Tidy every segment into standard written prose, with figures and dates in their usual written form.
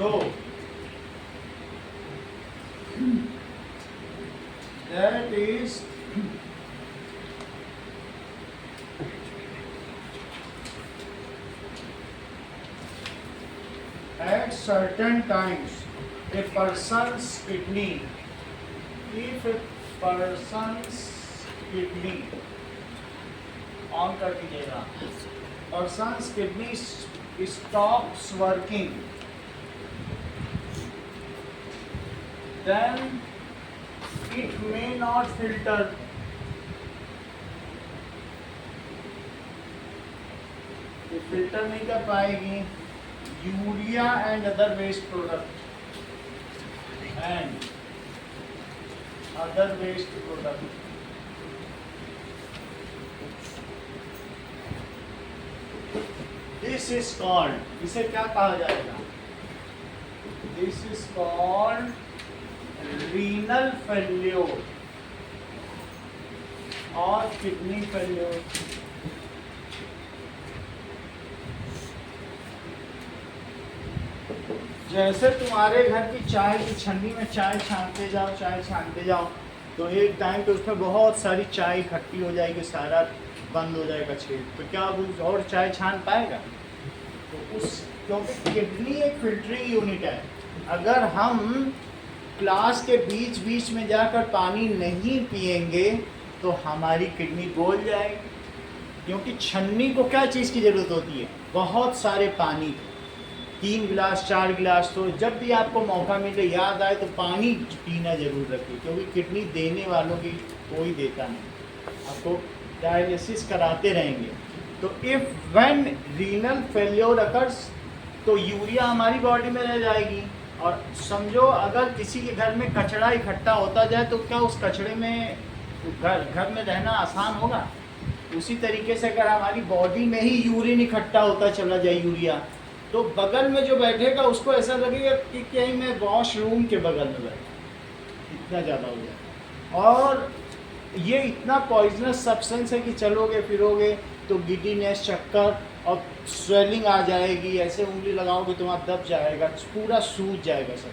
So that is at certain times a person's kidney, if a person's kidney on कर दीजिएगा, person's kidney stops working, then it may not filter. ये filter नहीं कर पाएगी urea and other waste product this is called, इसे क्या कहा जाएगा, this is called renal failure और किडनी फेल्योर। जैसे तुम्हारे घर की चाय की छन्नी में चाय छानते जाओ तो एक टाइम पे उसमें बहुत सारी चाय इकट्ठी हो जाएगी, सारा बंद हो जाएगा छेद, तो क्या वो और चाय छान पाएगा? तो उस क्योंकि किडनी एक फिल्टरिंग यूनिट है, अगर हम क्लास के बीच में जाकर पानी नहीं पिएंगे तो हमारी किडनी बोल जाएगी, क्योंकि छन्नी को क्या चीज़ की ज़रूरत होती है, बहुत सारे पानी की, 3 गिलास 4 गिलास। तो जब भी आपको मौका मिले, याद आए तो पानी पीना जरूर रखिए, क्योंकि किडनी देने वालों की कोई देता नहीं, आपको डायलिसिस कराते रहेंगे। तो if when renal failure occurs, तो यूरिया हमारी बॉडी में रह जाएगी। और समझो अगर किसी के घर में कचरा इकट्ठा होता जाए तो क्या उस कचरे में घर में रहना आसान होगा? उसी तरीके से अगर हमारी बॉडी में ही यूरिन इकट्ठा होता चला जाए यूरिया, तो बगल में जो बैठेगा उसको ऐसा लगेगा कि कहीं मैं वॉशरूम के बगल में बैठा, इतना ज़्यादा हो जाए। और ये इतना पॉइजनस सब्सटेंस है कि चलोगे फिरोगे तो गिडीनेस, चक्कर और स्वेलिंग आ जाएगी, ऐसे उंगली लगाओगे तो वहाँ दब जाएगा, पूरा सूज जाएगा सब।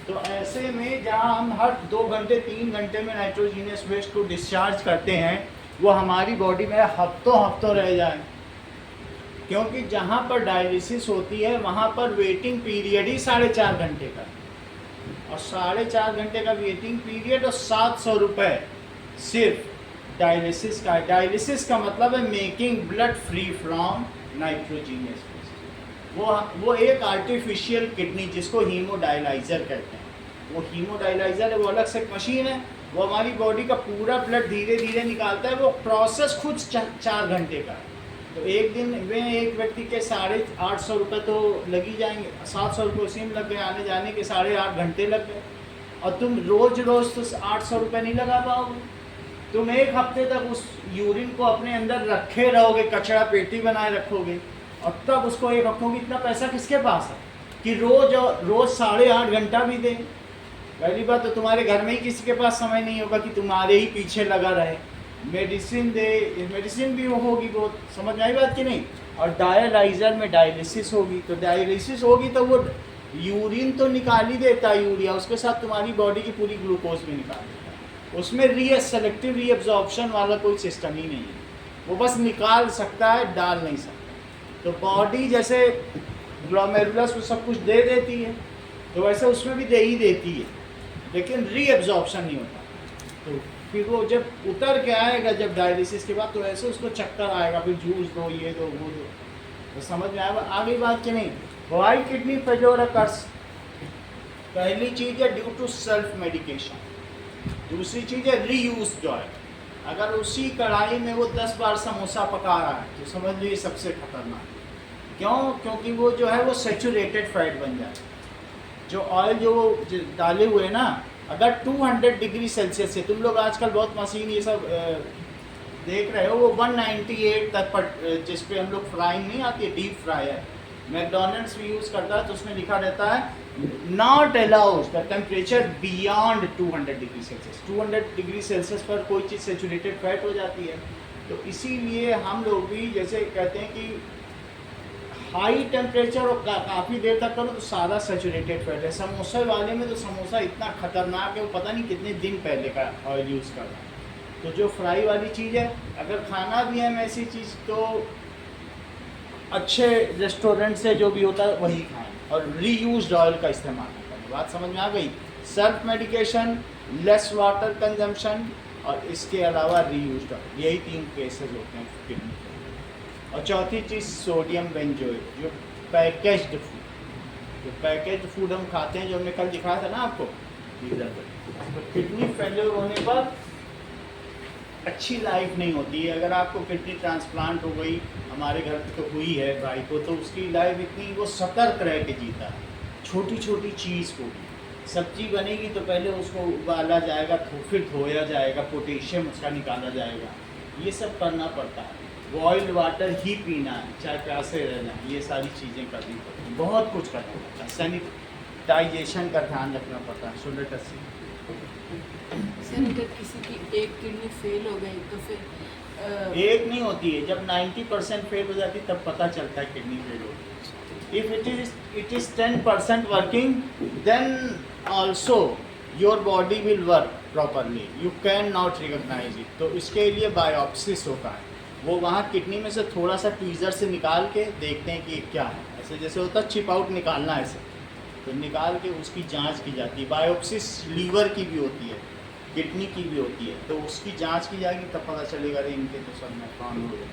तो ऐसे में जहाँ हम हर 2 घंटे 3 घंटे में नाइट्रोजीनियस वेस्ट को डिस्चार्ज करते हैं, वो हमारी बॉडी में हफ्तों रह जाए, क्योंकि जहाँ पर डायलिसिस होती है वहाँ पर वेटिंग पीरियड ही 4.5 घंटे का, और 4.5 घंटे का वेटिंग पीरियड और 700 रुपये सिर्फ डायलिसिस का। डायलिसिस का मतलब है making blood free from nitrogenous waste. वो एक आर्टिफिशियल किडनी जिसको हीमोडायलाइज़र कहते हैं, वो हीमोडायलाइज़र है, वो अलग से एक मशीन है, वो हमारी बॉडी का पूरा ब्लड धीरे धीरे निकालता है। वो प्रोसेस खुद 4 घंटे का है। तो एक दिन में एक व्यक्ति के 850 रुपये तो लग ही जाएंगे, 700 रुपये उसी में लग गए, आने जाने के 8.5 घंटे लग गए। और तुम रोज़ तो 800 रुपये नहीं लगा पाओगे। तुम एक हफ्ते तक उस यूरिन को अपने अंदर रखे रहोगे, कचरा पेटी बनाए रखोगे, और तब उसको एक रखोगे। इतना पैसा किसके पास है कि रोज़ 8.5 घंटा भी दें? पहली बात तो तुम्हारे घर में ही किसी के पास समय नहीं होगा कि तुम्हारे ही पीछे लगा रहे। मेडिसिन भी होगी, बहुत समझ में आई बात कि नहीं। और डायलाइज़र में डायलिसिस होगी, तो डायलिसिस होगी तो वो यूरिन तो निकाल ही देता है यूरिया, उसके साथ तुम्हारी बॉडी की पूरी ग्लूकोज भी निकाल देता है। उसमें सेलेक्टिव रीअब्जॉर्प्शन वाला कोई सिस्टम ही नहीं है, वो बस निकाल सकता है, डाल नहीं सकता। तो बॉडी जैसे ग्लोमेरुलस सब कुछ दे देती है, तो वैसे उसमें भी दे ही देती है, लेकिन रीअब्जॉर्प्शन नहीं होता। तो फिर वो जब उतर के आएगा, जब डायलिसिस के बाद, तो ऐसे उसको चक्कर आएगा, फिर जूस दो, ये दो, वो दो। तो समझ में आगे बात कि नहीं। Why kidney failure occurs? पहली चीज़ है ड्यू टू सेल्फ मेडिकेशन, दूसरी चीज़ है रीयूज ऑयल। अगर उसी कढ़ाई में वो 10 बार समोसा पका रहा है तो समझ लीजिए सबसे खतरनाक। क्यों? क्योंकि वो जो है वो सैचुरेटेड फैट बन जाता है। जो ऑयल जो डाले हुए ना, अगर 200 डिग्री सेल्सियस से, तुम लोग आजकल बहुत मशीन ये सब देख रहे हो, वो 198 तक पर, जिस पे हम लोग फ्राइंग नहीं आती है, डीप फ्रायर, मैकडोनल्ड्स भी यूज़ करता है, तो उसमें लिखा रहता है not allowed the temperature beyond 200 degree Celsius. 200 degree Celsius पर कोई चीज़ सेचुरेटेड फैट हो जाती है। तो इसीलिए हम लोग भी जैसे कहते हैं कि हाई टेम्परेचर और काफ़ी देर तक करो तो सारा सैचुरेटेड फैट है। समोसे वाले में तो समोसा इतना खतरनाक है, वो पता नहीं कितने दिन पहले का ऑयल यूज़ कर रहा है। तो जो फ्राई वाली चीज़ है, अगर खाना भी है ऐसी चीज़ तो अच्छे रेस्टोरेंट से जो भी होता है वही खाएं और रीयूज्ड ऑयल का इस्तेमाल करें। बात समझ में आ गई? Self medication, less water consumption और इसके अलावा रीयूज्ड ऑयल, यही 3 केसेस होते हैं किडनी के। और चौथी चीज़ सोडियम बेंजोएट, जो पैकेज्ड फूड हम खाते हैं, जो हमने कल दिखाया था ना आपको इधर पर। तो किडनी फेलियर होने पर अच्छी लाइफ नहीं होती है। अगर आपको किडनी ट्रांसप्लांट हो गई, हमारे घर पे तो हुई है भाई को, तो उसकी लाइफ इतनी, वो सतर्क रह के जीता है। छोटी छोटी चीज़ को भी, सब्जी बनेगी तो पहले उसको उबाला जाएगा, फिर धोया जाएगा, पोटेशियम उसका निकाला जाएगा, ये सब करना पड़ता है। बॉइल्ड वाटर ही पीना है, चाहे प्यासे रहना, ये सारी चीज़ें करनी पड़ती हैं, बहुत कुछ करना पड़ता है। सैनिटाइजेशन का ध्यान रखना पड़ता है। 16 सर अगर किसी की एक किडनी फेल हो गई तो फिर एक नहीं होती है, जब 90% फेल हो जाती तब पता चलता है किडनी फेल हो गई। If it is 10% working, then also your body will work properly, you can not recognise it. तो इसके लिए बायोप्सिस होता है, वो वहाँ किडनी में से थोड़ा सा ट्वीज़र से निकाल के देखते हैं कि क्या है। ऐसे जैसे होता है चिप आउट निकालना, ऐसे तो निकाल के उसकी जांच की जाती है। बायोप्सिस लीवर की भी होती है, किडनी की भी होती है, तो उसकी जांच की जाएगी तब पता चलेगा रे इनके तो सब में कौन हो गए।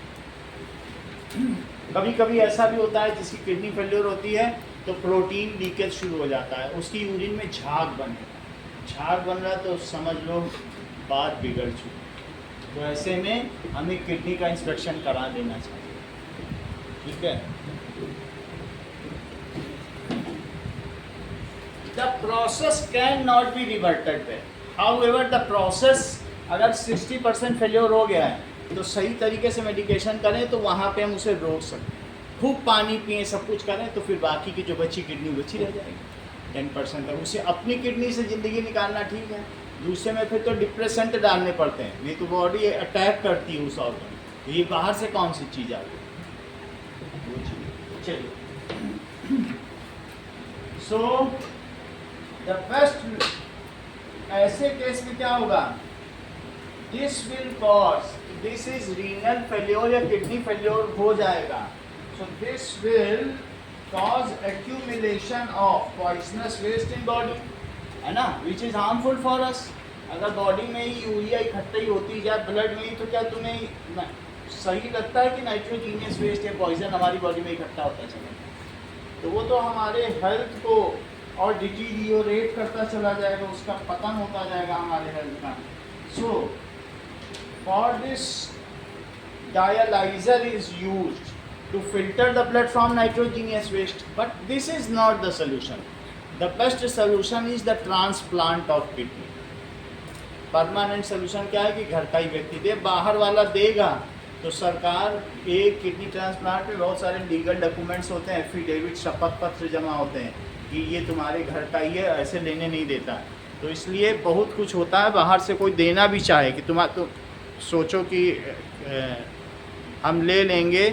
कभी कभी ऐसा भी होता है जिसकी किडनी फेलियर होती है तो प्रोटीन लीकेज शुरू हो जाता है, उसकी यूरिन में झाग बनेगा, झाग बन रहा है तो समझ लो बात बिगड़ चुकी। तो ऐसे में हमें किडनी का इंस्पेक्शन करा देना चाहिए, ठीक है। The process cannot be reverted back. However, the process अगर 60% फेलियर हो गया है तो सही तरीके से मेडिकेशन करें तो वहाँ पे हम उसे रोक सकते हैं। खूब पानी पिए, सब कुछ करें तो फिर बाकी की जो बची किडनी बची रह जाएगी 10% तक। उसे अपनी किडनी से ज़िंदगी निकालना ठीक है, दूसरे में फिर तो डिप्रेसेंट डालने पड़ते हैं, नहीं तो बॉडी अटैक करती है उस ऑर्गन। तो ये बाहर से कौन सी चीज़ आ गई? चलिए, सो द बेस्ट, ऐसे केस में क्या होगा? This will cause, this is renal failure या किडनी फेल्योर हो जाएगा। So this will cause accumulation of poisonous waste in body, है ना, which is harmful for us. अगर बॉडी में ही यूरिया इकट्ठी होती जाए ब्लड में ही, तो क्या तुम्हें सही लगता है कि नाइट्रोजीनियस वेस्ट या पॉइजन हमारी बॉडी में इकट्ठा होता चला? तो वो तो हमारे हेल्थ को और डिटीरियोरेट करता चला जाएगा, उसका पतन होता जाएगा हमारे हेल्थ का। So for this dialyser is used to filter the blood from nitrogenous waste, but this is not the solution. The best solution is the transplant of kidney. Permanent solution क्या है कि घर का ही व्यक्ति दे, बाहर वाला देगा तो सरकार एक किडनी ट्रांसप्लांट में बहुत सारे लीगल डॉक्यूमेंट्स होते हैं, एफिडेविट, शपथ पत्र जमा होते हैं कि ये तुम्हारे घर का ही है, ऐसे लेने नहीं देता। तो इसलिए बहुत कुछ होता है, बाहर से कोई देना भी चाहे कि तुम तो सोचो कि हम ले लेंगे,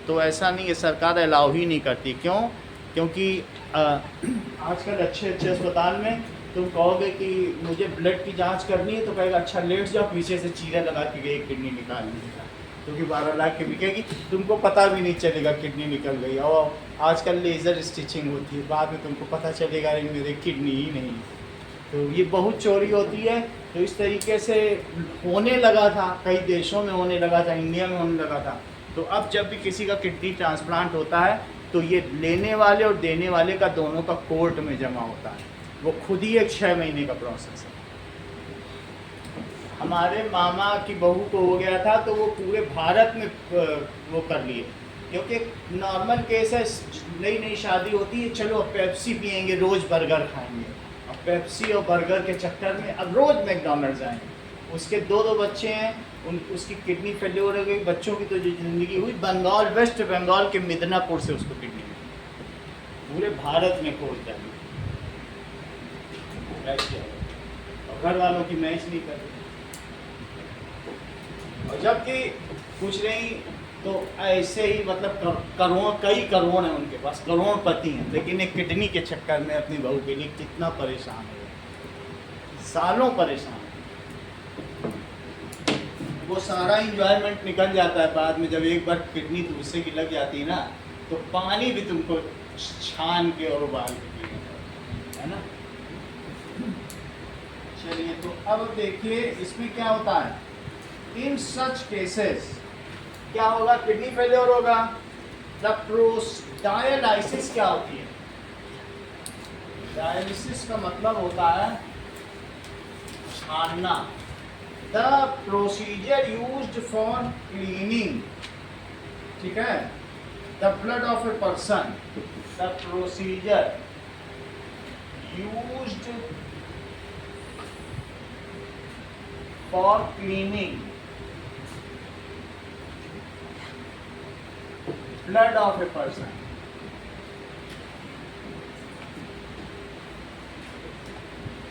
तो ऐसा नहीं है, सरकार अलाउ ही नहीं करती। क्यों? क्योंकि आजकल अच्छे अच्छे अस्पताल में तुम कहोगे कि मुझे ब्लड की जांच करनी है, तो कहेगा अच्छा लेट जाओ, पीछे से चीरा लगा के गई किडनी निकाल लीजिएगा, क्योंकि 12 लाख की बिकेगी, तुमको पता भी नहीं चलेगा किडनी निकल गई। और आजकल लेज़र स्टिचिंग होती है, बाद में तुमको पता चलेगा मेरे किडनी ही नहीं। तो ये बहुत चोरी होती है। तो इस तरीके से होने लगा था, कई देशों में होने लगा था, इंडिया में होने लगा था। तो अब जब भी किसी का किडनी ट्रांसप्लांट होता है तो ये लेने वाले और देने वाले का दोनों का कोर्ट में जमा होता है। वो खुद ही एक 6 महीने का प्रोसेस है। हमारे मामा की बहू को हो गया था तो वो पूरे भारत में वो कर लिए, क्योंकि नॉर्मल केस है, नई नई शादी होती है, चलो अब पेप्सी पियेंगे, रोज़ बर्गर खाएंगे। अब पेप्सी और बर्गर के चक्कर में अब रोज़ मैकडॉनल्ड्स आएंगे। उसके 2 बच्चे हैं, उसकी किडनी फेल्योर हो गई। बच्चों की तो जो ज़िंदगी हुई, बंगाल, वेस्ट बंगाल के मिदनापुर से उसको किडनी मिली, पूरे भारत में खोज डाली। और घर वालों की मैच नहीं कर रही। और जबकि कुछ नहीं, तो ऐसे ही मतलब कई करोड़ हैं उनके पास, करोड़पति हैं, लेकिन एक किडनी के चक्कर में अपनी बहू के लिए कितना परेशान है, सालों परेशान है। वो सारा इंजॉयमेंट निकल जाता है बाद में, जब एक बार किडनी दूसरे की लग जाती है ना, तो पानी भी तुमको छान के और उबाल के पीना पड़ता है ना। चलिए, तो अब देखिए इसमें क्या होता है। इन सच केसेस क्या होगा, किडनी फेलियर होगा। डायलिसिस क्या होती है? डायलिसिस का मतलब होता है छानना। The procedure used for cleaning, ठीक है, the blood of a person, the procedure used for cleaning blood of a person,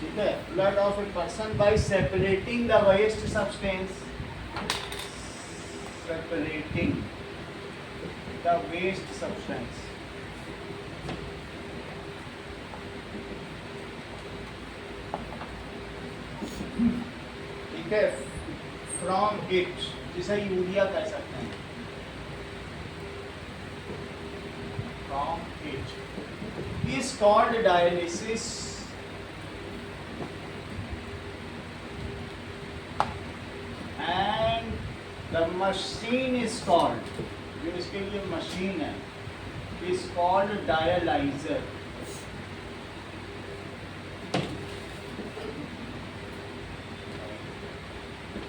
ठीक है, blood of a person by separating the waste substance, separating the waste substance, ठीक है, from it, जिसे urea कह सकते हैं, from it is called dialysis, and the machine is called, जो इसके लिए मशीन है, is called dialyzer।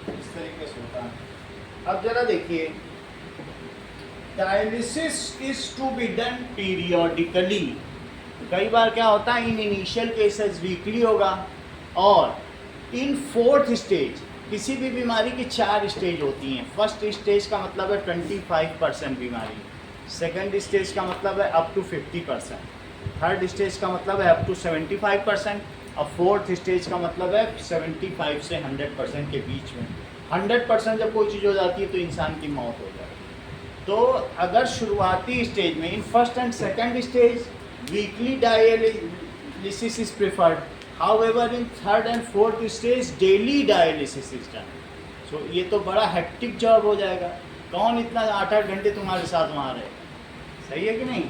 इस तरीके से होता है। अब जरा देखिए, dialysis is to be done periodically. कई बार क्या होता है, इन इनिशियल केसेस वीकली होगा, और इन फोर्थ स्टेज, किसी भी बीमारी की 4 स्टेज होती हैं। फर्स्ट स्टेज का मतलब है 25% बीमारी, सेकंड स्टेज का मतलब है अप टू 50%, थर्ड स्टेज का मतलब है अप टू 75%, और फोर्थ स्टेज का मतलब है 75 से 100% के बीच में। 100% जब कोई चीज़ हो जाती है तो इंसान की मौत हो जाती है। तो अगर शुरुआती स्टेज में, in first and second stage, weekly dialysis is preferred, however in third and fourth stage daily dialysis is done. So ये तो बड़ा हेक्टिक जॉब हो जाएगा, कौन इतना 8-8 घंटे तुम्हारे साथ वहाँ रहे, सही है कि नहीं।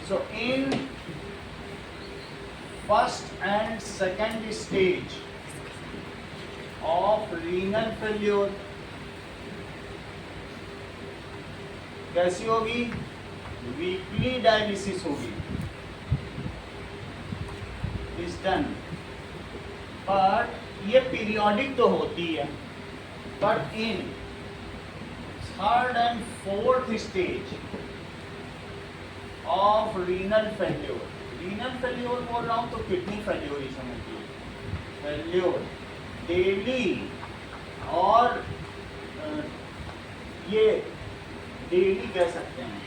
So in first and second stage of renal failure कैसी होगी, वीकली डायलिसिस होगी, इज डन। बट ये पीरियोडिक तो होती है, but in third and fourth stage of renal failure, renal failure बोल रहा हूँ तो किडनी फेल्योर ही समझिए, फेल्योर डेली, और ये डेली कह सकते हैं,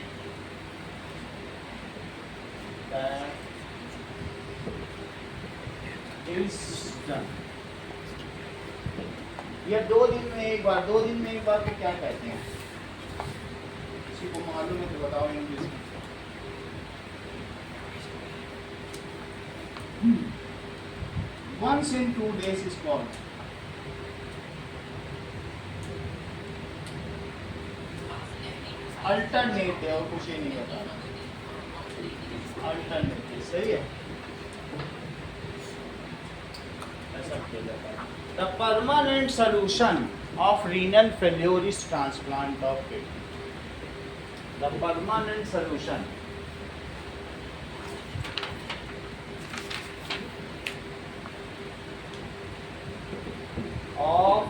ये 2 दिन में एक बार, 2 दिन में एक बार को क्या कहते हैं, किसी को मालूम है तो बताओ इंग्लिश में। Once in 2 days is called alternate है, और कुछ ही नहीं बताना, अल्टरनेट सही है, ऐसा किया जाता है। The permanent solution of renal failure is transplant of kidney, the permanent solution of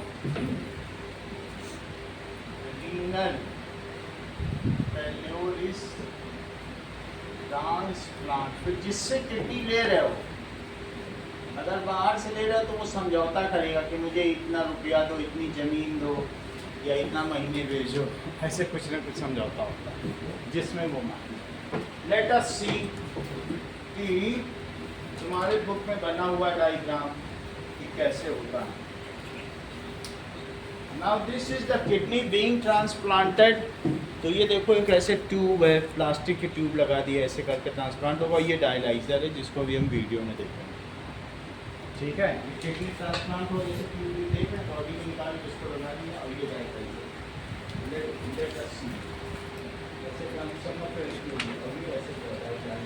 renal failure is transplant. फिर जिससे किडनी ले रहे हो, अगर बाहर से ले रहे हो तो वो समझौता करेगा कि मुझे इतना रुपया दो, इतनी ज़मीन दो, या इतना महीने भेजो, ऐसे कुछ ना कुछ समझौता होता है जिसमें वो माने। लेट अस सी कि तुम्हारे बुक में बना हुआ डायग्राम कि कैसे होता है। Now this is the kidney being transplanted तो ये देखो एक ऐसे ट्यूब है, प्लास्टिक की ट्यूब लगा दी है, ऐसे करके ट्रांसप्लांट होगा। ये डायलाइजर है जिसको भी हम वीडियो में देखेंगे। ठीक है, किडनी ट्रांसप्लांट हो जैसे ट्यूब देख रहे हैं, बॉडी में निकाल के इसको लगा दिया और ये डायलाइजर लेट अस सी ऐसे काम समझ तो इसको अभी ऐसे होता है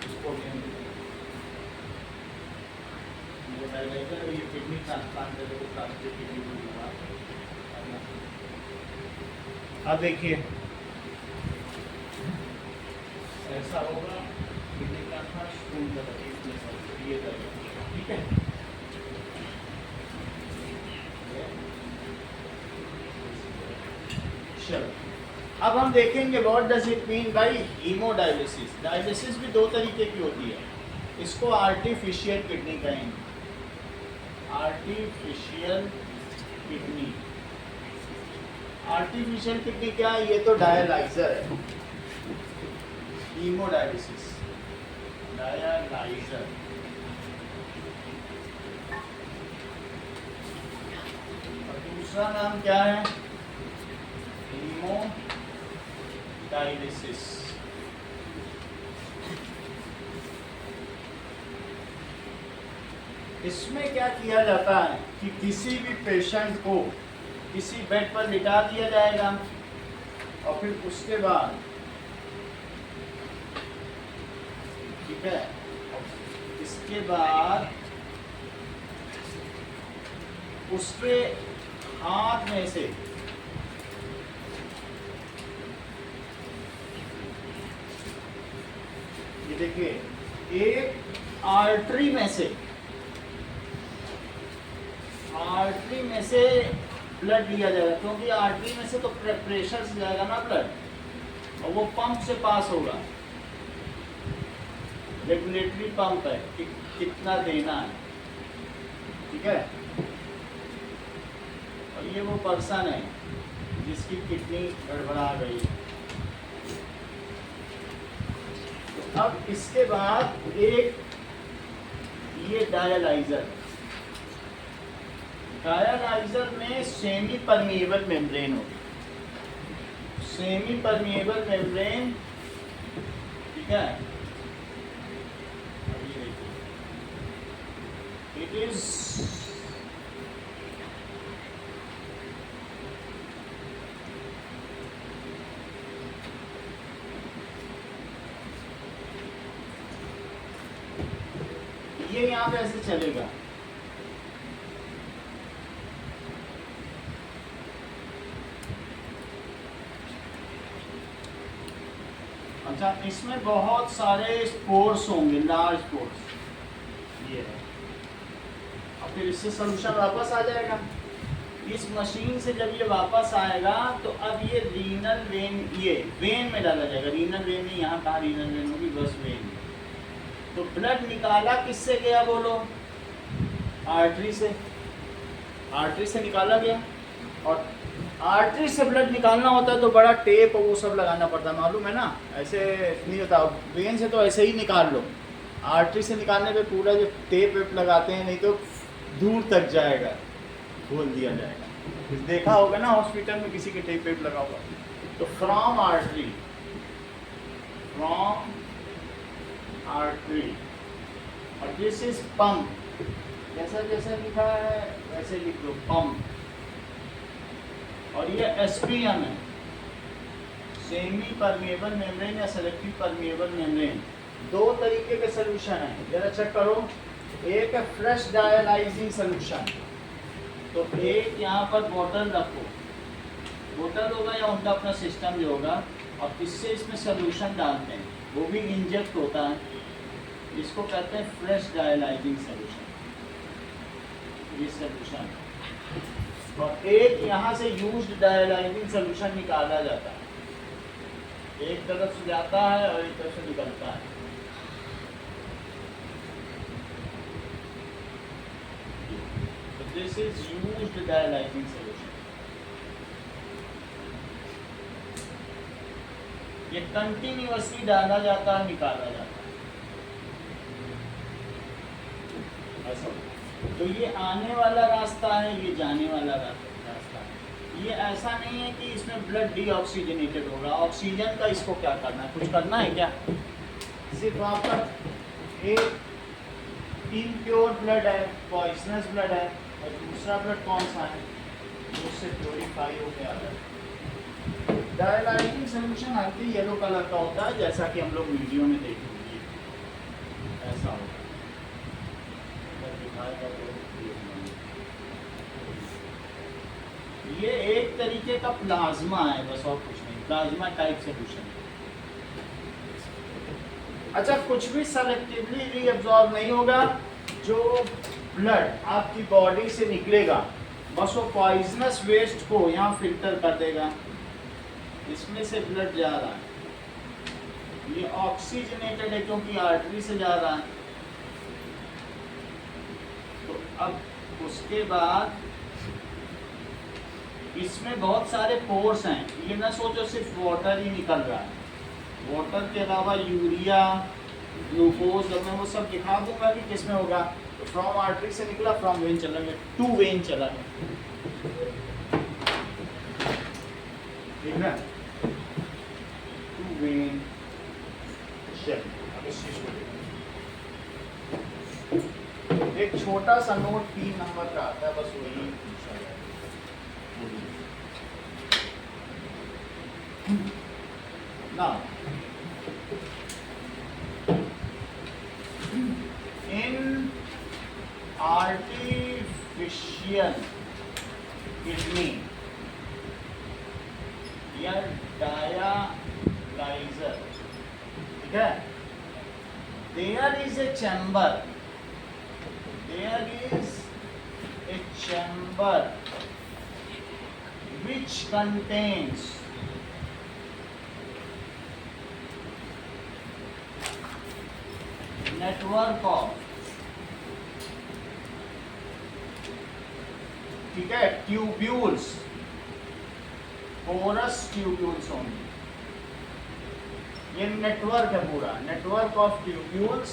इसको भी हम ये डायलाइजर ये किडनी ट्रांसप्लांट है, देखो प्लास्टिक की ट्यूब लगा। अब देखिए ऐसा होगा, किडनी ट्रांसप्लांट स्पून का ये ठीक है। चलो अब हम देखेंगे what does it mean by haemodialysis. Dialysis भी दो तरीके की होती है, इसको आर्टिफिशियल किडनी कहेंगे, आर्टिफिशियल किडनी। आर्टिफिशियल किडनी क्या है? ये तो डायलाइजर है, हीमोडायलिसिस डायलाइजर। और दूसरा नाम क्या है? हीमोडायलिसिस। इसमें क्या किया जाता है कि किसी भी पेशेंट को किसी बेड पर लिटा दिया जाएगा और फिर उसके बाद ठीक है, इसके बाद उसके हाथ में से ये देखिए एक आर्टरी में से ब्लड लिया जाएगा, क्योंकि आर्टरी में से तो प्रेशर से जाएगा ना ब्लड, और वो पंप से पास होगा। रेगुलेटरी पंप है कि कितना देना है, ठीक है। और ये वो पर्सन है जिसकी किडनी गड़बड़ा गई है। तो अब इसके बाद एक ये डायलाइजर में सेमी परमिएबल मेम्ब्रेन होगी, सेमी परमिएबल मेम्ब्रेन, ठीक है। इट इज ये यहाँ पे ऐसे चलेगा, अच्छा। इसमें बहुत सारे स्पोर्स होंगे, लार्ज स्पोर्स, ये है। और फिर इससे सॉल्यूशन वापस आ जाएगा। इस मशीन से जब ये वापस आएगा तो अब ये रीनल वेन, ये वेन में डाला जाएगा। रीनल वेन नहीं, यहाँ कहाँ रीनल वेन होगी, बस वेन। तो ब्लड निकाला किससे गया बोलो? आर्टरी से, आर्टरी से निकाला गया। और आर्टरी से ब्लड निकालना होता है तो बड़ा टेप और वो सब लगाना पड़ता है, मालूम है ना। ऐसे नहीं होता, वेन से तो ऐसे ही निकाल लो। आर्टरी से निकालने पे पूरा जो टेप वेप लगाते हैं, नहीं तो दूर तक जाएगा, खोल दिया जाएगा। देखा होगा ना हॉस्पिटल में किसी के टेप वेप लगा हुआ। तो फ्रॉम आर्टरी, फ्रॉम आर्टरी, और दिस इज पंप। जैसा जैसा लिखा है वैसे लिख दो, पंप। और ये एसपीएम है, सेमी परमिएबल मेम्ब्रेन या सेलेक्टिव परमिएबल मेम्ब्रेन। दो तरीके के सोल्यूशन है, जरा चेक करो। एक है फ्रेश डायलाइजिंग सोल्यूशन, तो एक यहाँ पर बोतल रखो, बोतल होगा या उनका अपना सिस्टम जो होगा, और इससे इसमें सोल्यूशन डालते हैं, वो भी इंजेक्ट होता है। इसको कहते हैं फ्रेश डायलाइजिंग सोल्यूशन, ये सोल्यूशन। और एक यहाँ से यूज्ड डायलाइजिंग सोल्यूशन निकाला जाता है, एक तरफ से जाता है और एक तरफ से निकलता है। तो this is used dialysing solution. ये कंटिन्यूअसली डाला जाता है, निकाला जाता है, ऐसा। तो ये आने वाला रास्ता है, ये जाने वाला रास्ता है। ये ऐसा नहीं है कि इसमें ब्लड डीऑक्सीजनेटेड होगा, ऑक्सीजन का इसको क्या करना है, कुछ करना है क्या? सिर्फ आपका एक इम्प्योर ब्लड है, पॉइजनस ब्लड है, और दूसरा ब्लड कौन सा है, उससे प्योरीफाई हो गया है। डायलाइटिंग सोल्यूशन हल्के येलो कलर का होता है, जैसा कि हम लोग वीडियो में देखेंगे, ऐसा होता है। ये एक तरीके का प्लाज्मा है, बस और कुछ नहीं, प्लाज्मा टाइप सोल्यूशन। अच्छा, कुछ भी सेलेक्टिवली रीअब्सॉर्ब नहीं होगा, जो ब्लड आपकी बॉडी से निकलेगा बस वो पॉइजनस वेस्ट को यहाँ फिल्टर कर देगा। इसमें से ब्लड जा रहा है, ये ऑक्सीजनेटेड है क्योंकि आर्टरी से जा रहा है। तो अब उसके बाद इसमें बहुत सारे पोर्स हैं, ये ना सोचो सिर्फ वाटर ही निकल रहा है, वाटर के अलावा यूरिया, ग्लूकोज, जब मैं वो सब दिखा दूंगा कि किसमें होगा। तो फ्रॉम आर्टरी से निकला, फ्रॉम वेन चला गया, टू वेन चला गया, ठीक है, टू वेन। अब इस चीज को एक छोटा सा नोट 3 नंबर का आता है, बस वही पूछा जाए। Now, in artificial kidney या डायलाइजर, ठीक है, there is a chamber which contains network of, ठीक है, ट्यूब्यूल्स, पोरस ट्यूब्यूल्स होंगे। ये नेटवर्क है पूरा, network of tubules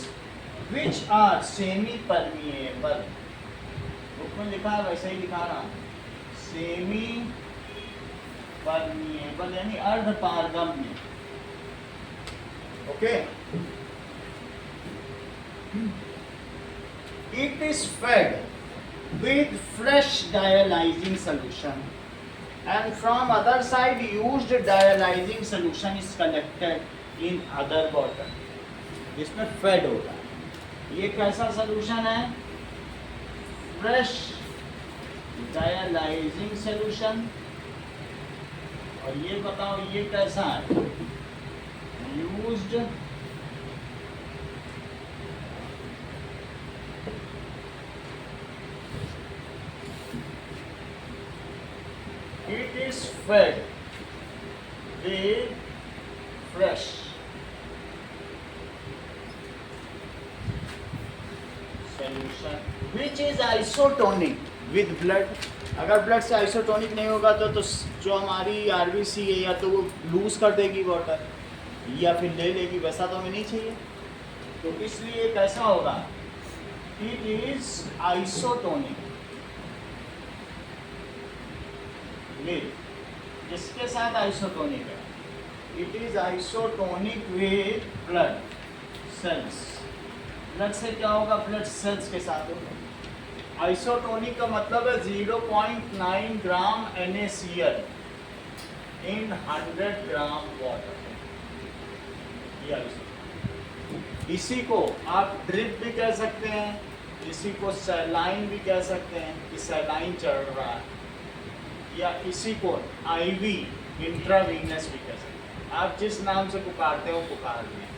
which are semi permeable. Book में लिखा है वैसे ही लिखा रहा, सेमी परमिएबल यानी अर्ध पारगम्य। Okay, it is fed with fresh dialyzing solution and from other side used dialyzing solution is collected in other bottle, जिसमें fed होता है। ये कैसा solution है? fresh dialyzing solution। और ये बताओ ये कैसा है? used it is fed with fresh solution which is isotonic with blood। अगर ब्लड से आइसोटोनिक नहीं होगा तो जो हमारी आरबीसी है या तो वो लूज कर देगी वाटर या फिर ले लेगी, वैसा तो हमें नहीं चाहिए। तो इसलिए कैसा होगा? इट इज आइसोटोनिक with, जिसके साथ आइसोटोनिक है, it is isotonic with blood cells. Blood से क्या होगा? ब्लड सेल्स के साथ होगा। आइसोटोनिक का मतलब है 0.9 ग्राम NaCl इन 100 ग्राम वाटर। ये इसी को आप ड्रिप भी कह सकते हैं, इसी को सैलाइन भी कह सकते हैं कि सैलाइन चढ़ रहा है, या इसी को आईवी इंट्रावीनस भी कह सकते हैं। आप जिस नाम से पुकारते हो पुकार लें।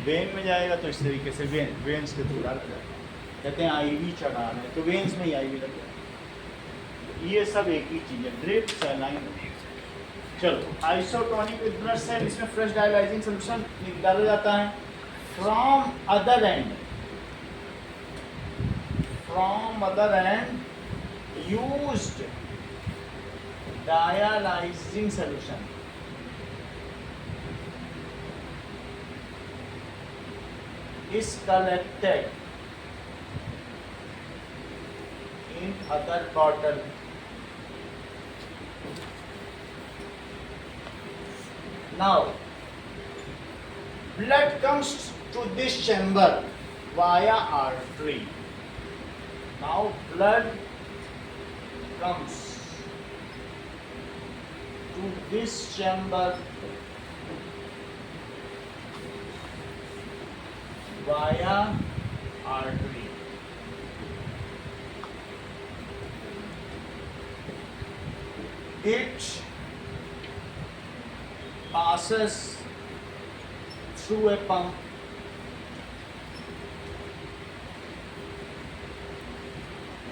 वेन में जाएगा तो इस तरीके से वेन्स के थ्रू डाला जाएगा, कहते हैं आईवी चढ़ा रहे हैं तो वेन्स में ही आईवी लग जाएगा। ये सब एक ही चीज़ है, ड्रिप सैलाइन। चलो, आइसोटोनिक विद ब्लड सेल, इसमें फ्रेश डायलाइजिंग सोल्यूशन निकाला जाता है from other and used dialyzing solution is collected in other bottle. Now blood comes to this chamber via artery. Now blood comes to this chamber via artery. It passes through a pump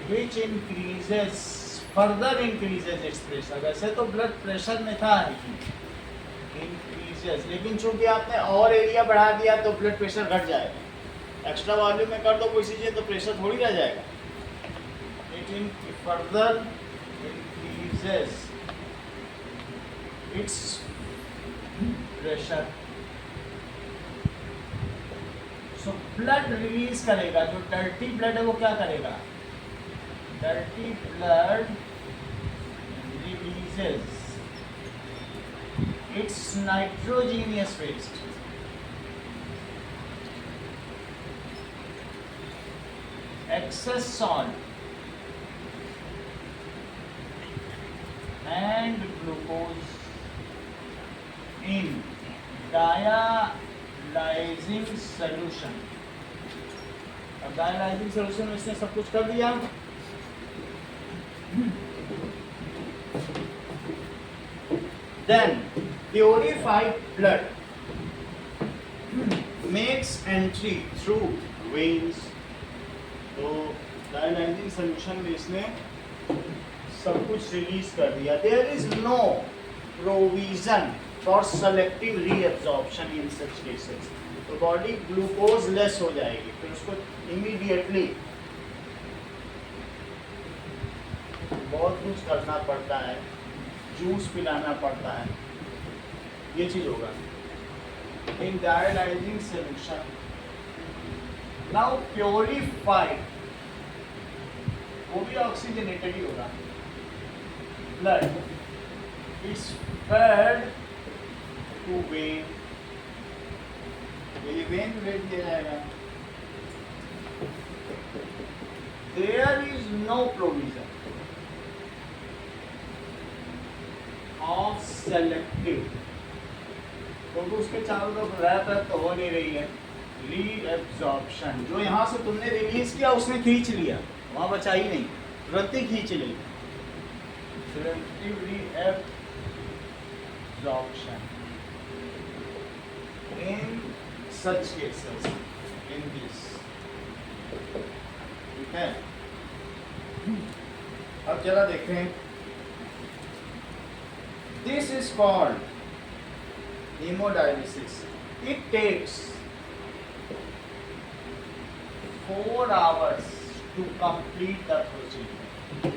which further increases its pressure. वैसे तो blood pressure में था increases, लेकिन चूंकि आपने और area बढ़ा दिया तो ब्लड प्रेशर घट जाएगा. एक्स्ट्रा वॉल्यूम में कर दो कोई चीज़ तो प्रेशर थोड़ी रह जाएगा. It further increases its pressure. So blood release करेगा. जो डर्टी ब्लड है वो क्या करेगा? Dirty blood releases its nitrogenous waste. Excess salt and glucose in dialyzing solution. अब dialyzing solution में इसने सब कुछ कर दिया. Then purified blood makes entry through veins. तो dialyzing solution में इसने सब कुछ रिलीज कर दिया. There is no provision for selective reabsorption in such cases. तो बॉडी ग्लूकोज लेस हो जाएगी, फिर उसको इमीडिएटली बहुत कुछ करना पड़ता है, जूस पिलाना पड़ता है, ये चीज होगा. In dialysing solution now purified, वो भी ऑक्सीजनेटेड ही होगा. Blood is fed to vein, ये वेन वेट दिया जाएगा. There is no provision of selective, क्योंकि उसके चारों तरफ रैप तो हो नहीं रही है. रीएब्जॉर्प्शन, जो यहाँ से तुमने रिलीज किया उसने खींच लिया, वहाँ बचा ही नहीं, तुरंत ही खींच ली. Selective reabsorption in such cases, in this. ठीक है, अब जरा देखें. This is called hemodialysis. It takes 4 hours to complete the procedure.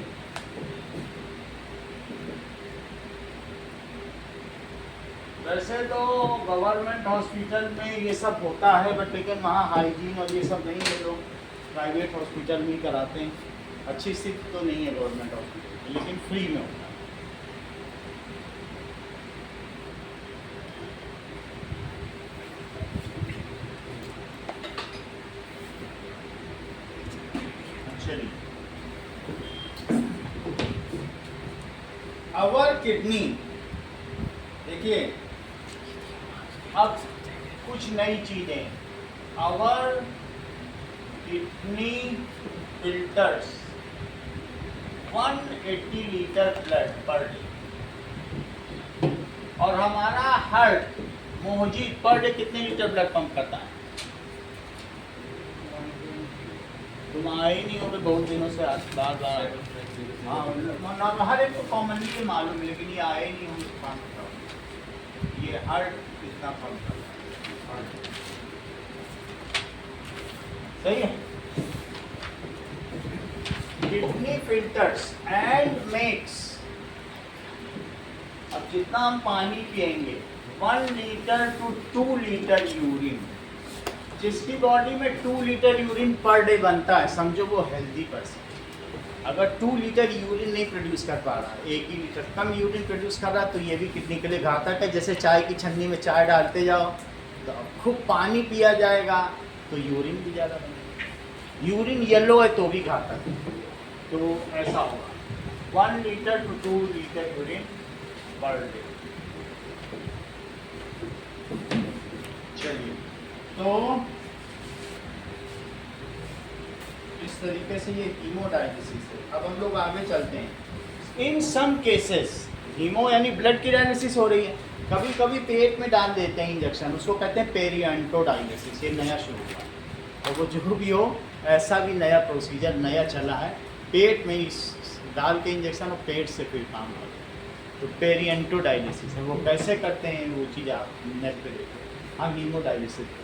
वैसे तो गवर्नमेंट हॉस्पिटल में ये सब होता है, बट लेकिन वहाँ हाइजीन और ये सब नहीं है, लोग प्राइवेट हॉस्पिटल में ही कराते हैं. अच्छी स्थिति तो नहीं है गवर्नमेंट हॉस्पिटल में, लेकिन फ्री में होता है. अवर किडनी, देखिए अब कुछ नई चीजें. Our kidney filters 180 litre blood per day, और हमारा हार्ट मोहजीत पर डे कितने लीटर ब्लड पंप करता है? तुम आए ही नहीं हो बहुत दिनों से, बार बार. हाँ, हर एक को कॉमनली ये मालूम है, लेकिन ये आए नहीं होंगे. ये हार्ट कितना पंप करता है? सही है. किडनी फिल्टर्स एंड मेक्स, अब जितना हम पानी पिएंगे 1 लीटर to 2 लीटर यूरिन, जिसकी बॉडी में 2 लीटर यूरिन पर डे बनता है, समझो वो हेल्दी पर्सन. अगर 2 लीटर यूरिन नहीं प्रोड्यूस कर पा रहा, 1 ही लीटर कम यूरिन प्रोड्यूस कर रहा, तो ये भी किडनी के लिए घातक है। जैसे चाय की छन्नी में चाय डालते जाओ तो खूब पानी पिया जाएगा तो यूरिन भी ज़्यादा बनेगा। यूरिन येलो है तो भी घातक है। तो ऐसा होगा 1 litre to 2 litre urine per day. चलिए, तो इस तरीके से ये हीमोडायलिसिस है। अब हम लोग आगे चलते हैं। इन सम केसेस हीमो यानी ब्लड की डायलिसिस हो रही है, कभी कभी पेट में डाल देते हैं इंजेक्शन, उसको कहते हैं पेरियंटो डायलिसिस। ये नया शुरू हुआ है, और वो जो भी हो ऐसा भी नया प्रोसीजर नया चला है, पेट में इस डाल के इंजेक्शन और पेट से फिर काम हो जाए, तो पेरियंटो डायलिसिस है। वो कैसे करते हैं वो चीज़ आप नेट पे देखो। हाँ, हीमोडायलिसिस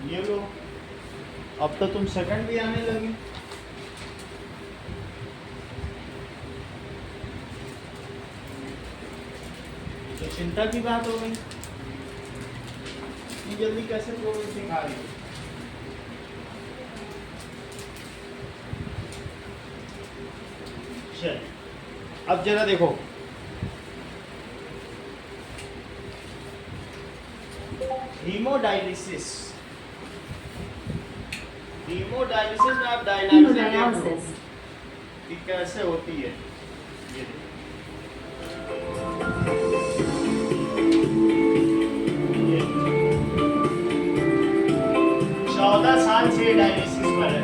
ये लो, अब तो तुम सेकंड भी आने लगे। तो चिंता की बात हो गई, इतनी जल्दी कैसे प्रोग्रेस दिखा रही हो? चल, अब जरा देखो, हीमोडायलिसिस। हीमोडायलिसिस में आप डायलिसिस कि कैसे होती है ये देखो। 14 साल से डायलिसिस पर है।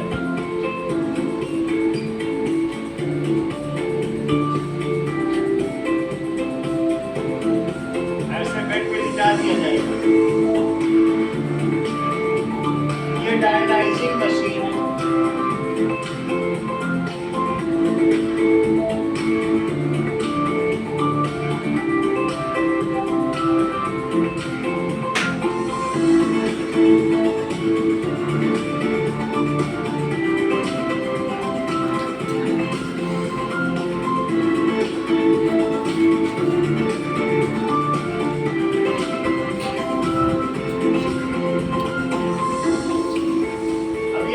ऐसे बेड पे लिटा दिया जाएगा। ये डायलाइजिंग मशीन है।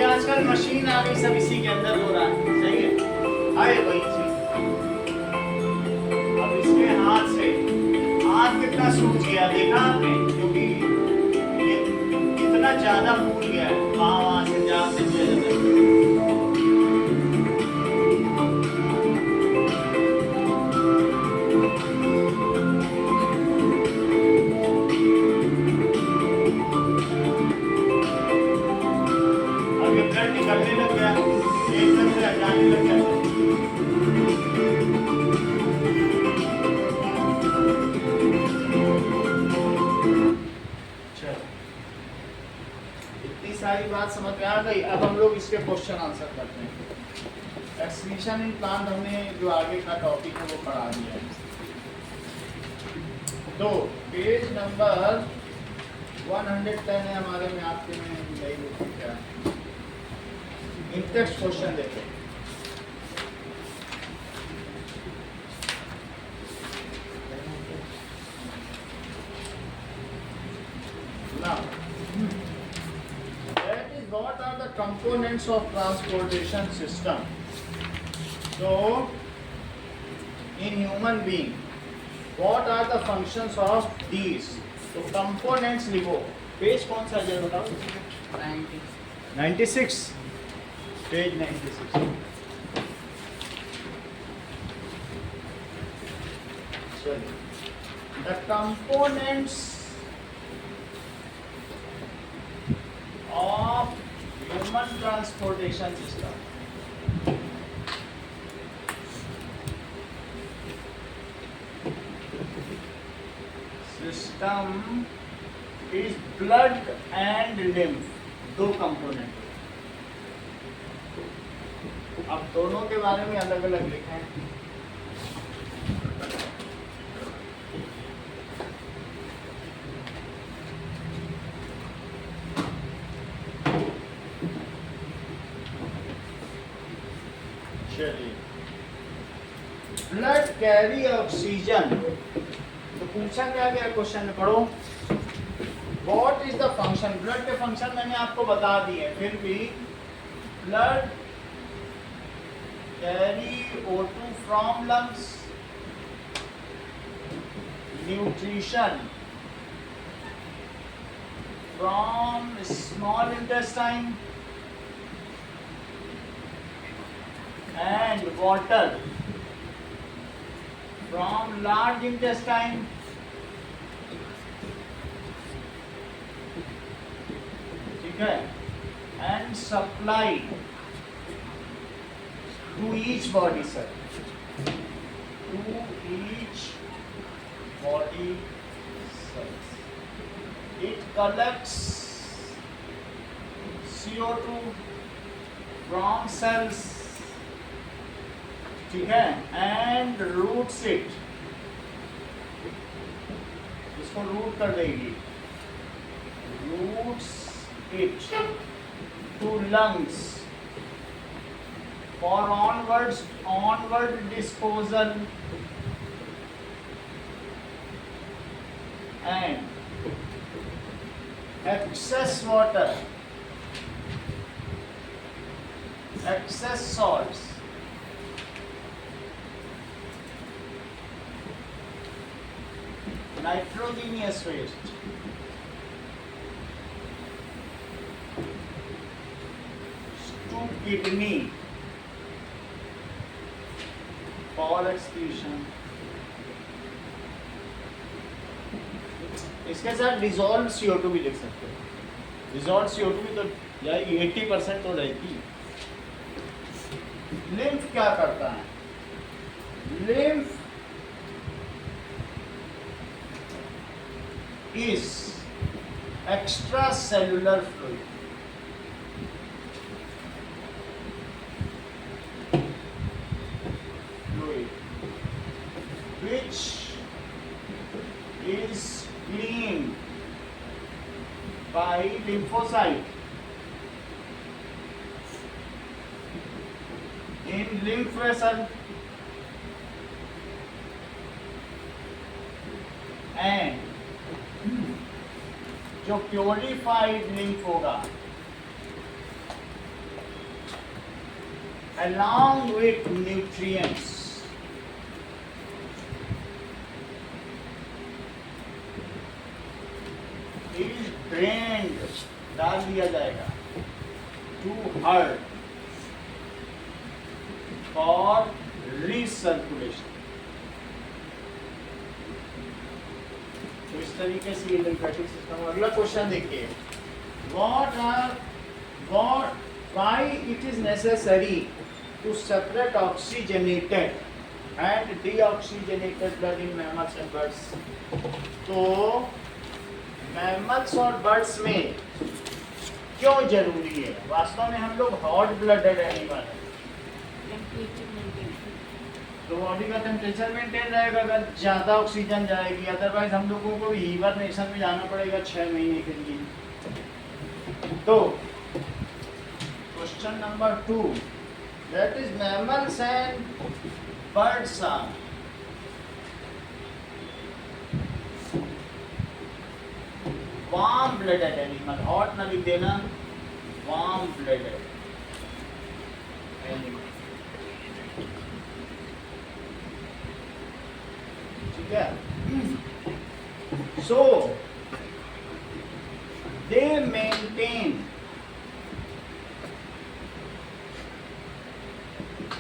आजकल मशीन आ गई, सब इसी के अंदर हो रहा है। सही है, आए वही चीज। अब इसमें हाथ कितना सूज गया देखा आपने, क्योंकि ये कितना ज्यादा फूल गया है, वहां से जहाँ से दिया जाता है। निकलने लग गया, एकदम से जाने लग गया। चलो, इतनी सारी बात समझ में आ गई। अब हम लोग इसके क्वेश्चन आंसर करते हैं। एक्सक्रीशन इन प्लांट हमने जो आगे का टॉपिक है वो पढ़ा दिया है। तो पेज नंबर 110 है हमारे में, आपके में नहीं लिखा क्या। नेक्स्ट क्वेश्चन देखो। Now, that is what are the components of transportation system. So, in human being, what are the functions of these? तो components लिखो। पेज कौन सा है बताओ? 96। Page 96. The components of human transportation system. System is blood and lymph, दो component। अब दोनों के बारे में अलग अलग लिखे हैं। Blood carry oxygen. तो पूछा क्या गया क्वेश्चन में, पढ़ो। What is the function, blood के फंक्शन मैंने आपको बता दिए, फिर भी blood carry O2 from lungs, nutrition from small intestine and water from large intestine, ठीक है, and supply to each body, sir, to each body cells. It collects CO2 from cells, ठीक है, एंड रूट्स इट, इसको route कर देगी, routes it to lungs for onward disposal and excess water, excess salts, nitrogenous waste, to kidney for excretion. इसके साथ dissolve CO2 भी लिख सकते हो, डिजॉल्व CO2 भी तो जाएगी, 80% तो रहेगी। लिम्फ क्या करता है, lymph is extracellular fluid, which is cleaned by lymphocyte in lymph vessel and जो प्योरीफाइड लिम्फ होगा along with nutrients is drained, डाल दिया जाएगा to heart for recirculation। तो इस तरीके से ये लिम्फेटिक सिस्टम। अगला क्वेश्चन देखिए, why it is necessary to separate oxygenated and deoxygenated blood in mammals and birds. तो मैमल्स और बर्ड्स में क्यों जरूरी है, वास्तव में हम लोग हॉट ब्लडेड एनिमल है, तो बॉडी का टेम्परेचर मेंटेन रहेगा अगर ज़्यादा ऑक्सीजन जाएगी, अदरवाइज हम लोगों को हिबरनेशन में जाना पड़ेगा 6 महीने के लिए। तो question number 2, that is mammals and birds are warm blooded animal, hot ना लिख देना, वार्म ब्लडेड एनिमल, ठीक है। So they maintain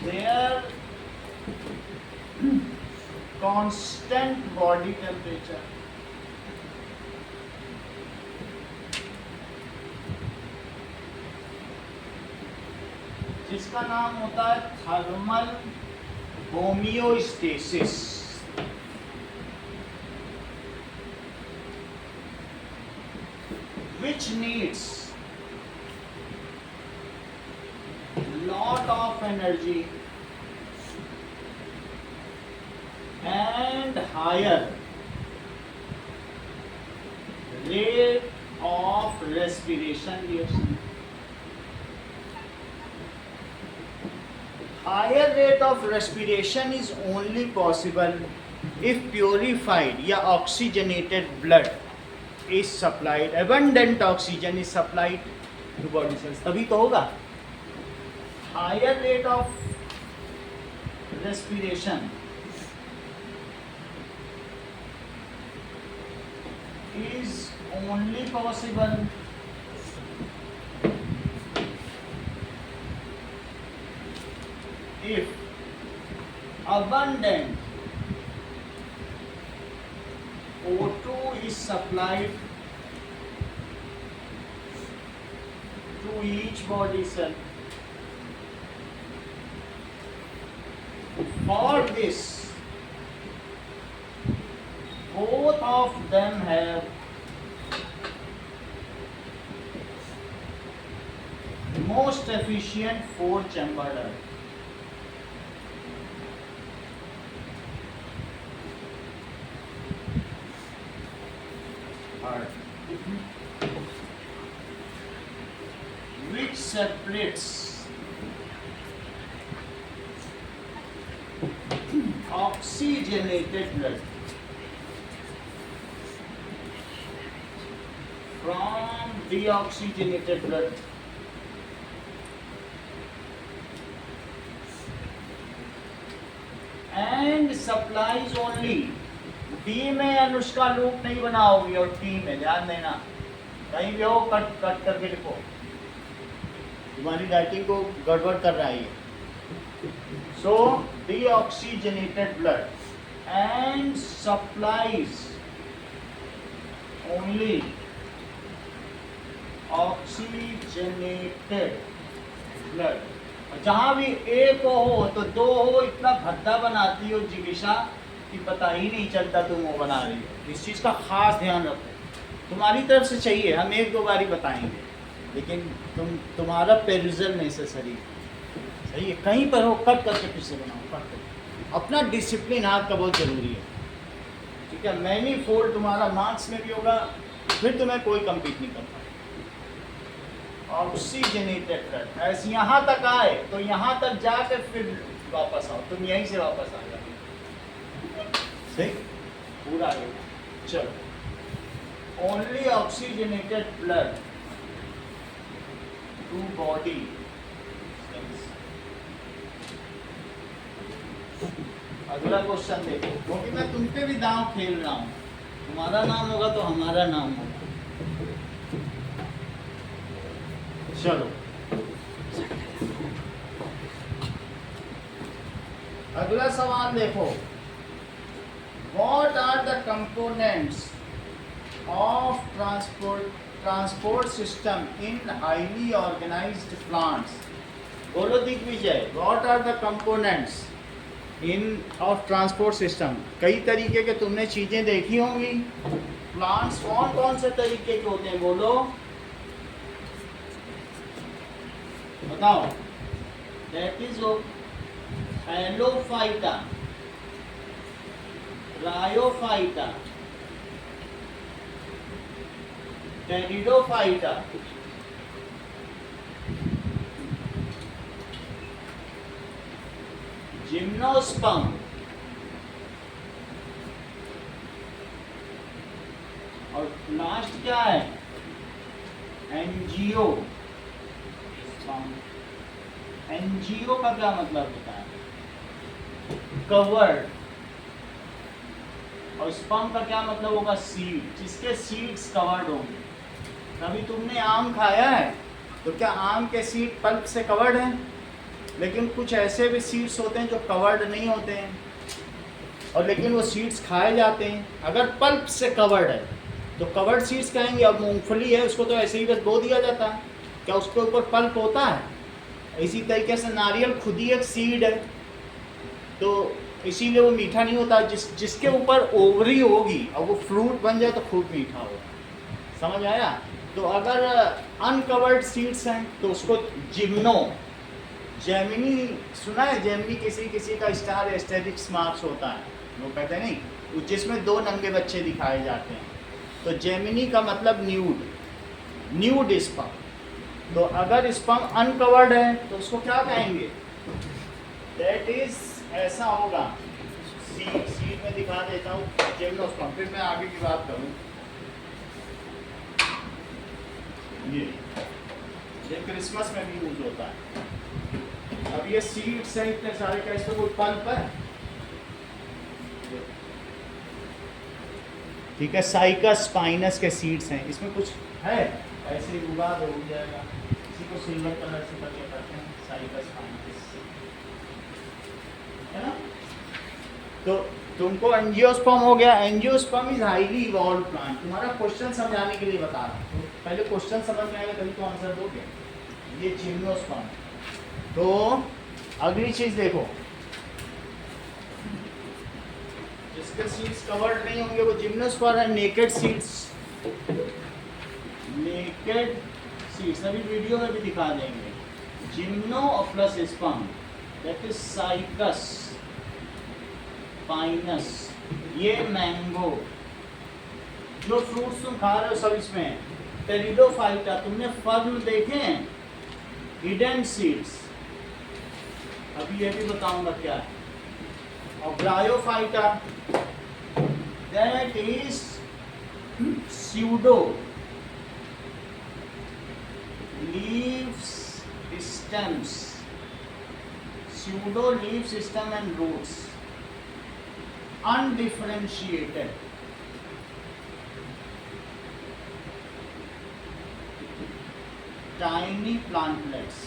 their constant body temperature, जिसका नाम होता है thermal homeostasis. Which needs lot of energy and higher rate of respiration, higher rate of respiration is only possible if purified या oxygenated blood is supplied, abundant oxygen is supplied to body cells, तभी तो होगा। Higher rate of respiration is only possible if abundant O2 is supplied to each body cell. For this, both of them have most efficient four-chambered heart, which separates oxygenated blood from deoxygenated blood. And supplies only, D में Anushka loop नहीं बनाओगी और T में ध्यान देना, कहीं भी हो cut cut करके लिखो, तुम्हारी राइटिंग को गड़बड़ कर रहा है ये। So deoxygenated blood and supplies only oxygenated blood। जहाँ भी एक हो तो दो हो, इतना भद्दा बनाती हो जिगिशा कि पता ही नहीं चलता तुम वो बना रही हो। इस चीज़ का खास ध्यान रखो, तुम्हारी तरफ से चाहिए, हम एक दो बारी बताएंगे, लेकिन तुम्हारा पेरिजल नेसेसरी सही है। कहीं पर हो कट करके फिर से बनाओ, कट करके। अपना डिसिप्लिन हाथ का बहुत ज़रूरी है, ठीक है। मैनी फोल्ड तुम्हारा मार्क्स में भी होगा, फिर तुम्हें कोई कम्पीट नहीं कर पाएगा। ऑक्सीजनेटेड ब्लड ऐसे यहाँ तक आए तो यहाँ तक जाकर फिर वापस आओ, तुम यहीं से वापस आ जाओ, सही पूरा आगे। चलो, only oxygenated blood to body. अगला क्वेश्चन देखो, क्योंकि मैं तुम पे भी दांव खेल रहा हूं, तुम्हारा नाम होगा तो हमारा नाम होगा। चलो अगला सवाल देखो, what are the components of transport system in highly organised plants. बोलो Digvijay, what are the components in of transport system. कई तरीके के तुमने चीजें देखी होंगी, प्लांट्स कौन कौन से तरीके के होते हैं, बोलो बताओ। That is thallophyta, bryophyta, pteridophyta, gymnosperm, और लास्ट क्या है, एंजियो। एंजियो का क्या मतलब होता है, कवर्ड, और स्पर्म का क्या मतलब होगा, सीड, जिसके सीड्स कवर्ड होंगे। कभी तुमने आम खाया है तो क्या आम के सीड पल्प से कवर्ड हैं? लेकिन कुछ ऐसे भी सीड्स होते हैं जो कवर्ड नहीं होते हैं, और लेकिन वो सीड्स खाए जाते हैं। अगर पल्प से कवर्ड है तो कवर्ड सीड्स कहेंगे। अब मूंगफली है, उसको तो ऐसे ही बस बो दिया जाता है, क्या उसके ऊपर पल्प होता है? इसी तरीके से नारियल खुद ही एक सीड है, तो इसीलिए वो मीठा नहीं होता। जिसके ऊपर ओवरी होगी और वो फ्रूट बन जाए तो खूब मीठा होगा। समझ आया? तो अगर अनकवर्ड सीड्स हैं तो उसको जिम्नो, जेमिनी सुना है? जेमिनी किसी किसी का स्टार एस्टेरिक्स मार्क्स होता है, वो कहते हैं नहीं, जिसमें दो नंगे बच्चे दिखाए जाते हैं। तो जेमिनी का मतलब न्यूड, न्यूड स्पर्म। तो अगर स्पर्म अनकवर्ड है तो उसको क्या कहेंगे? दैट इज ऐसा होगा। सीट में दिखा देता हूँ जिम्नोस्पर्म, फिर मैं आगे की बात करूँ। ये क्रिसमस में भी यूज होता है। अब ये सीड्स हैं इतने सारे, क्या इसमें कोई पल्प है? ठीक है, साइकस स्पाइनस के सीड्स हैं, इसमें कुछ है? ऐसे ही उगा दो, उग जाएगा। इसी को सिल्वर कलर से करके करते हैं, साइकस स्पाइनस, है ना? तो तुमको एंजियोस्पर्म हो गया। Angiosperm is highly evolve plant. तुम्हारा क्वेश्चन समझाने के लिए बता रहा हूँ, तो पहले क्वेश्चन समझ में आएगा तभी तो आंसर दोगे। ये जिम्नोस्पर्म। तो अगली चीज देखो, जिसके सीड्स कवर्ड नहीं होंगे वो जिम्नोस्पर्म है। नेकेड सीड्स, नेकेड सीड्स अभी वीडियो में भी दिखा देंगे। Gymno plus sperm, that is cycas Pinus. ये मैंगो, जो फ्रूट्स तुम खा रहे हो सब इसमें है। टेरिडोफाइटा, तुमने फर्न देखे हैं? हिडन सीड्स, अभी ये भी बताऊंगा क्या है। और bryophyta, that is pseudo leaves stems, pseudo leaf system and roots, undifferentiated. Tiny plantlets.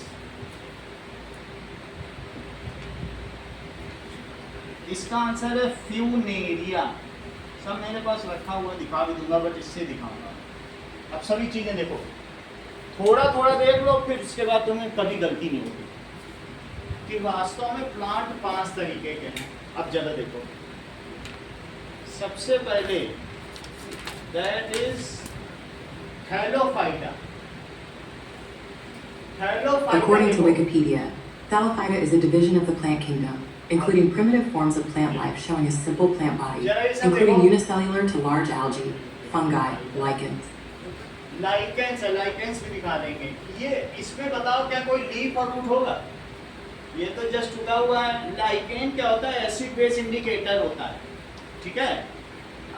इसका आंसर है फ्यूनेरिया। सब मेरे पास रखा हुआ, दिखा भी दूंगा, बट इससे दिखाऊंगा। अब सभी चीजें देखो, थोड़ा थोड़ा देख लो, फिर उसके बाद तुम्हें कभी गलती नहीं होगी कि वास्तव में प्लांट 5 तरीके के हैं। अब जरा देखो, सबसे पहले that is Thallophyta. According to Wikipedia, Thallophyta is a division of the plant kingdom, including primitive forms of plant life showing a simple plant body, including unicellular to large algae, fungi, lichens. Lichens है, lichens भी दिखा देंगे। ये इसमें बताओ क्या कोई leaf और रूट होगा? ये तो जस्ट उगा हुआ है। लाइकेन क्या होता है? एसिड बेस इंडिकेटर होता है, ठीक है?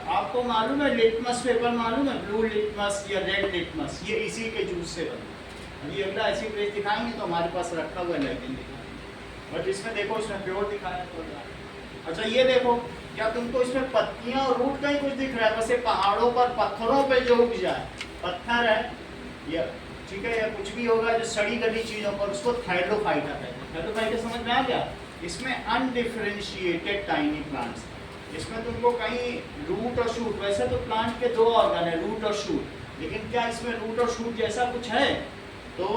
आपको मालूम है लिटमस पेपर मालूम है, ब्लू लिटमस या रेड लिटमस, ये इसी के जूस से बना। अभी अगला एसिड बेस दिखाएंगे तो हमारे पास रखा हुआ है लाइकेन दिखाएंगे, बट इसमें देखो इसमें प्योर दिखाया थोड़ा। अच्छा ये देखो, क्या तुमको इसमें पत्तियां और रूट कहीं कुछ दिख रहा है? वैसे पहाड़ों पर पत्थरों पे जो उग जाए, पत्थर है या ठीक है या कुछ भी होगा जो सड़ी गली चीजों पर, उसको थैलोफाइटा कहते हैं। थैलोफाइटा समझ में आ गया? इसमें अनडिफरेंशिएटेड टाइनी प्लांट्स, इसमें तुमको कहीं रूट और शूट, वैसे तो प्लांट के 2 ऑर्गन है, रूट और शूट, लेकिन क्या इसमें रूट और शूट जैसा कुछ है? तो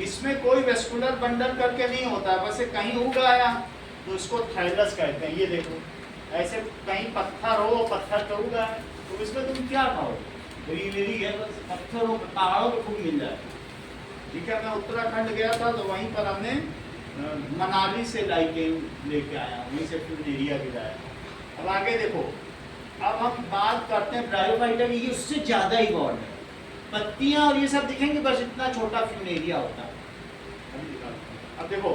इसमें कोई वेस्कुलर बंडल करके नहीं होता, बस कहीं उग आया तो इसको थैलस कहते हैं। ये देखो, ऐसे कहीं पत्थर हो, पत्थर तो उगा है, तो इसमें तुम क्या खाओ? ग्रीनरी है, बस पत्थर हो, पहाड़ों पे खूब मिल जाए। ठीक है, मैं उत्तराखंड गया था तो वहीं पर हमने मनाली से लाइकेन लेके आया, वहीं से फ्यूनेरिया गिराया। अब आगे देखो, अब हम बात करते हैं ब्रायोफाइटा की, ये उससे ज़्यादा इवॉल्व है। पत्तियां और ये सब दिखेंगे, बस इतना छोटा फ्यूनेरिया होता है। अब देखो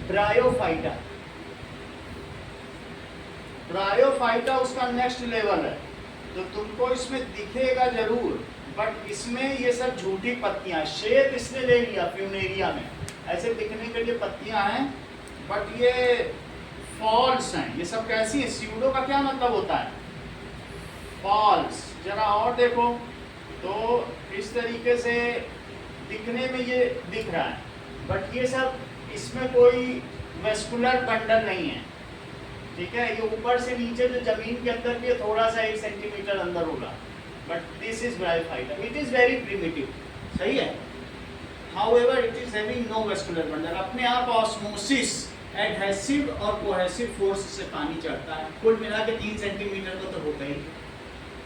ब्रायोफाइटा, ब्रायोफाइटा उसका नेक्स्ट लेवल है, तो तुमको इसमें दिखेगा जरूर, बट इसमें ये सब झूठी पत्तियां, शेप इसने ले लिया फ्यूनेरिया में, ऐसे दिखने के लिए पत्तियां हैं, बट ये फॉल्स हैं। ये सब कैसी है? स्यूडो का क्या मतलब होता है? फॉल्स। जरा और देखो तो इस तरीके से दिखने में ये दिख रहा है, बट ये सब इसमें कोई वेस्कुलर बंडल नहीं है, ठीक है? ये ऊपर से नीचे जो जमीन के अंदर भी है, थोड़ा सा 1 सेंटीमीटर अंदर होगा, but this is bryophyta. It is very primitive, सही है। However it is having no vascular bundle, अपने आप ऑस्मोसिस, एडहेसिव और कोहेसिव फोर्स से पानी चढ़ता है, कुल मिला के 3 सेंटीमीटर का तो होता ही।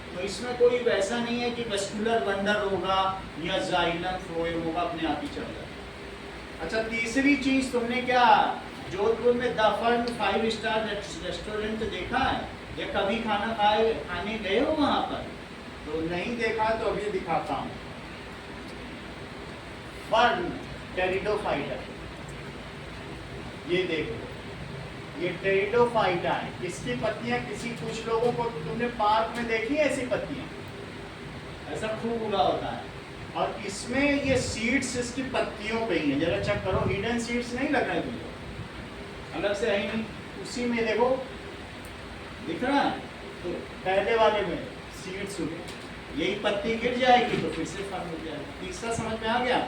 तो इसमें कोई वैसा नहीं है कि वेस्कुलर बंडल होगा या जाइलम फ्लोएम होगा, अपने आप ही चल जाए। अच्छा तीसरी चीज, तुमने क्या जोधपुर में द फर्न 5 स्टार रेस्टोरेंट देखा है या कभी खाने गए हो वहां पर? तो नहीं देखा तो अभी दिखाता हूँ। फर्न टेरिडोफाइटा, ये देखो ये टेरिडोफाइटा है। इसकी पत्तियां किसी कुछ लोगों को, तुमने पार्क में देखी है ऐसी पत्तियां, ऐसा खूब उगा होता है, और इसमें ये सीड्स इसकी पत्तियों पे ही है। जरा चेक करो, हिडन सीड्स नहीं लग रहे तुमको, अलग से है ही नहीं, उसी में देखो दिख रहा है। तो पहले वाले में सीड्स उगे, यही पत्ती गिर जाएगी तो फिर से फर्न हो जाएगा। तीसरा समझ में आ गया?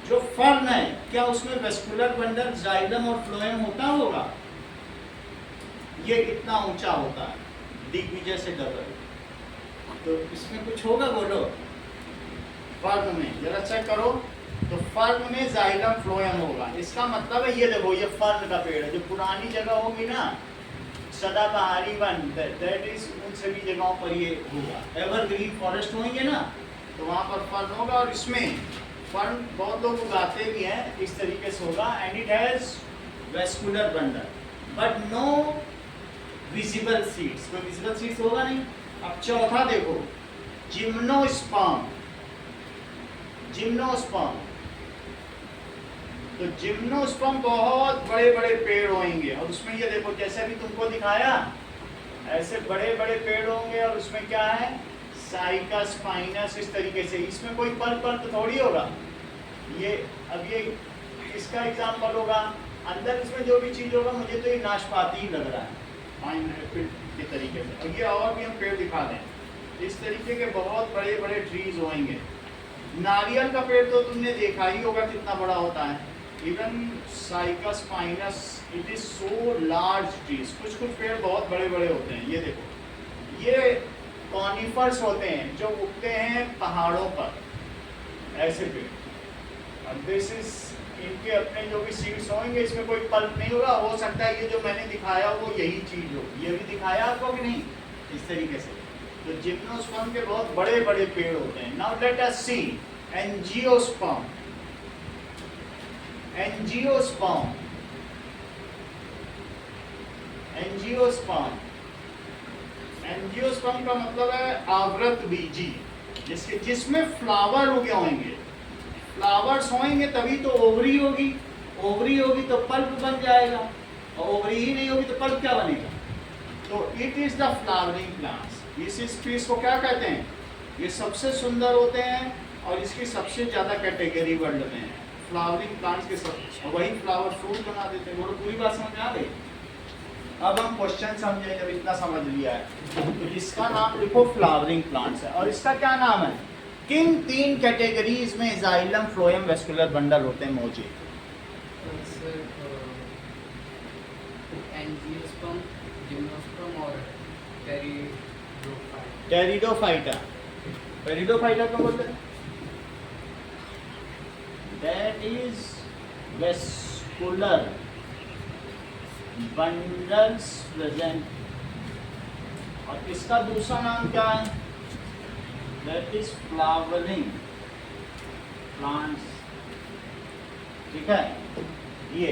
जो फर्न है क्या उसमें वेस्कुलर बंडल, जाइलम और फ्लोएम होता होगा? ये इतना ऊंचा होता है, दिग्विजय से डबल। तो इसमें कुछ होगा बोलो? फर्न में जरा चेक करो, तो फर्न में जाइलम फ्लोएम होगा। इसका मतलब है ये देखो, ये फर्न का पेड़ है। जो पुरानी जगह होगी ना, सदाबहारी वन, दैट इज उन सभी जगहों पर ये होगा। एवरग्रीन फॉरेस्ट होंगे ना, तो वहाँ पर फर्न होगा। और इसमें फर्न बहुत लोग उगाते भी हैं, इस तरीके से होगा। And it has vascular bundle but no visible seeds, कोई विजिबल सीड्स होगा नहीं। अब चौथा देखो, जिम्नोस्पर्म। जिम्नोस्पर्म, तो जिम्नोस्पर्म बहुत बड़े बड़े पेड़ होंगे, और उसमें ये देखो जैसे भी तुमको दिखाया ऐसे बड़े बड़े पेड़ होंगे, और उसमें क्या है, साइका स्पाइनस, इस तरीके से। इसमें कोई पल्प तो थोड़ी होगा। ये अब ये इसका एग्जाम्पल होगा। अंदर इसमें जो भी चीज होगा, मुझे तो ये नाशपाती ही लग रहा है, पाइनएप्पल के तरीके से। और ये और भी हम पेड़ दिखा दें, इस तरीके के बहुत बड़े बड़े ट्रीज होंगे। नारियल का पेड़ तो तुमने देखा ही होगा कितना बड़ा होता है। Even Saika spinous, it is so large trees. कुछ कुछ पेड़ बहुत बड़े बड़े होते हैं। ये देखो, ये कॉनिफर्स होते हैं जो उगते हैं पहाड़ों पर, ऐसे पेड़। और दिस इज, इनके अपने जो भी सीड्स होंगे, इसमें कोई पल्प नहीं होगा। हो सकता है ये जो मैंने दिखाया वो यही चीज हो। ये भी दिखाया आपको कि नहीं, इस तरीके से। तो जिम्नोस्पर्म के बहुत बड़े बड़े पेड़ होते हैं। नाउ लेट अस सी एंजियोस्पर्म। एंजियोस्पर्म, एंजियोस्पर्म, एंजियोस्पर्म का मतलब है आवृत बीजी, जिसमें फ्लावर उगे होंगे। फ्लावर्स होंगे तभी तो ओवरी होगी, ओवरी होगी तो पल्प बन जाएगा, और ओवरी ही नहीं होगी तो पल्प क्या बनेगा? तो it is the flowering plants. इस स्पीस को क्या कहते हैं? ये सबसे सुंदर होते हैं, और इसकी सबसे ज्यादा कैटेगरी वर्ल्ड में है फ्लावरिंग प्लांट्स के सब, और वही फ्लावर फ्रूट बना देते हैं। बोलो पूरी बात समझ में आ गई? अब हम क्वेश्चन समझे, जब इतना समझ लिया है तो इसका नाम लिखो फ्लावरिंग प्लांट्स है। और इसका क्या नाम है? किन 3 कैटेगरीज में जाइलम, फ्लोएम, वेस्कुलर बंडल होते हैं मौजूद? एंजियोस्पर्म, जिम्नोस्पर्म और टेरिडोफाइटा। टेरिडोफाइटा क्यों बोलते हैं? That is vascular bundles present. और इसका दूसरा नाम क्या है? That is flowering plants. ठीक है, ये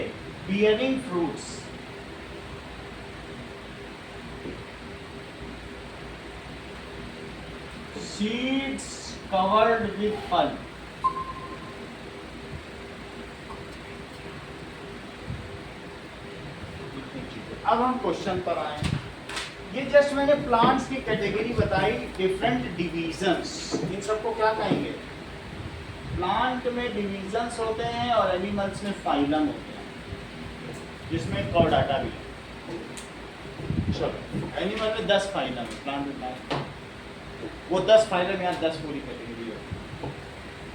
bearing fruits. Seeds covered with pulp. अब हम क्वेश्चन पर आए। ये जस्ट मैंने प्लांट्स की कैटेगरी बताई, डिफरेंट डिविजन्स। इन सबको क्या कहेंगे? प्लांट में डिविजन्स होते हैं और एनिमल्स में फाइलम होते हैं, जिसमें कॉर्डाटा भी है। चलो, एनिमल में 10 फाइलम है, प्लांट में वो 10 फाइलम, यहाँ 10 पूरी कैटेगरी है।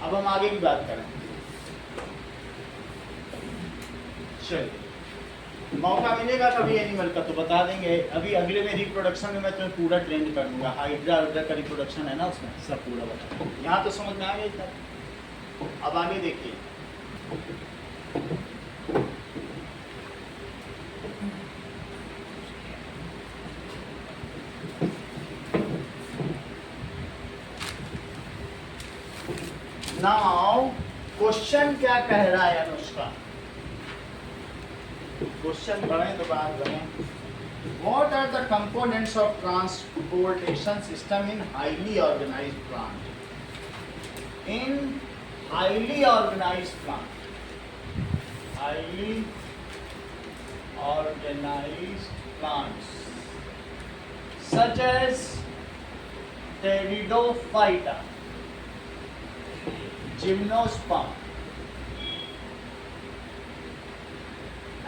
अब हम आगे की बात करें। चलिए, मौका मिलेगा कभी एनिमल का तो बता देंगे। अभी अगले में रिप्रोडक्शन में मैं तुम्हें पूरा ट्रेंड कर दूंगा। हाइड्रा का रिप्रोडक्शन है ना, उसमें सब पूरा बता। यहाँ तो समझ में आ गया था। अब आगे देखिए, नाउ क्वेश्चन क्या कह रहा है अनुष्का? क्वेश्चन पढ़ें तो बात करें। What are the components of transportation system in highly organized plant? In highly organized plant, highly organized plants such as Pteridophyta, Gymnosperm,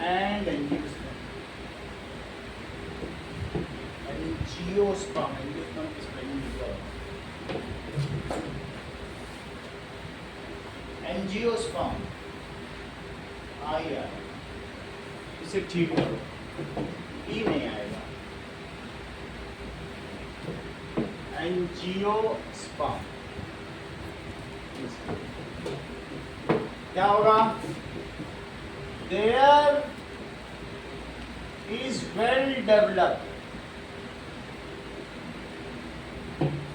and Angiosperm. Angiosperm is spelling this word. Angiosperm. आया इसे ठीक करो, ई नहीं आएगा। एंजियोस्पर्म क्या होगा? There is well developed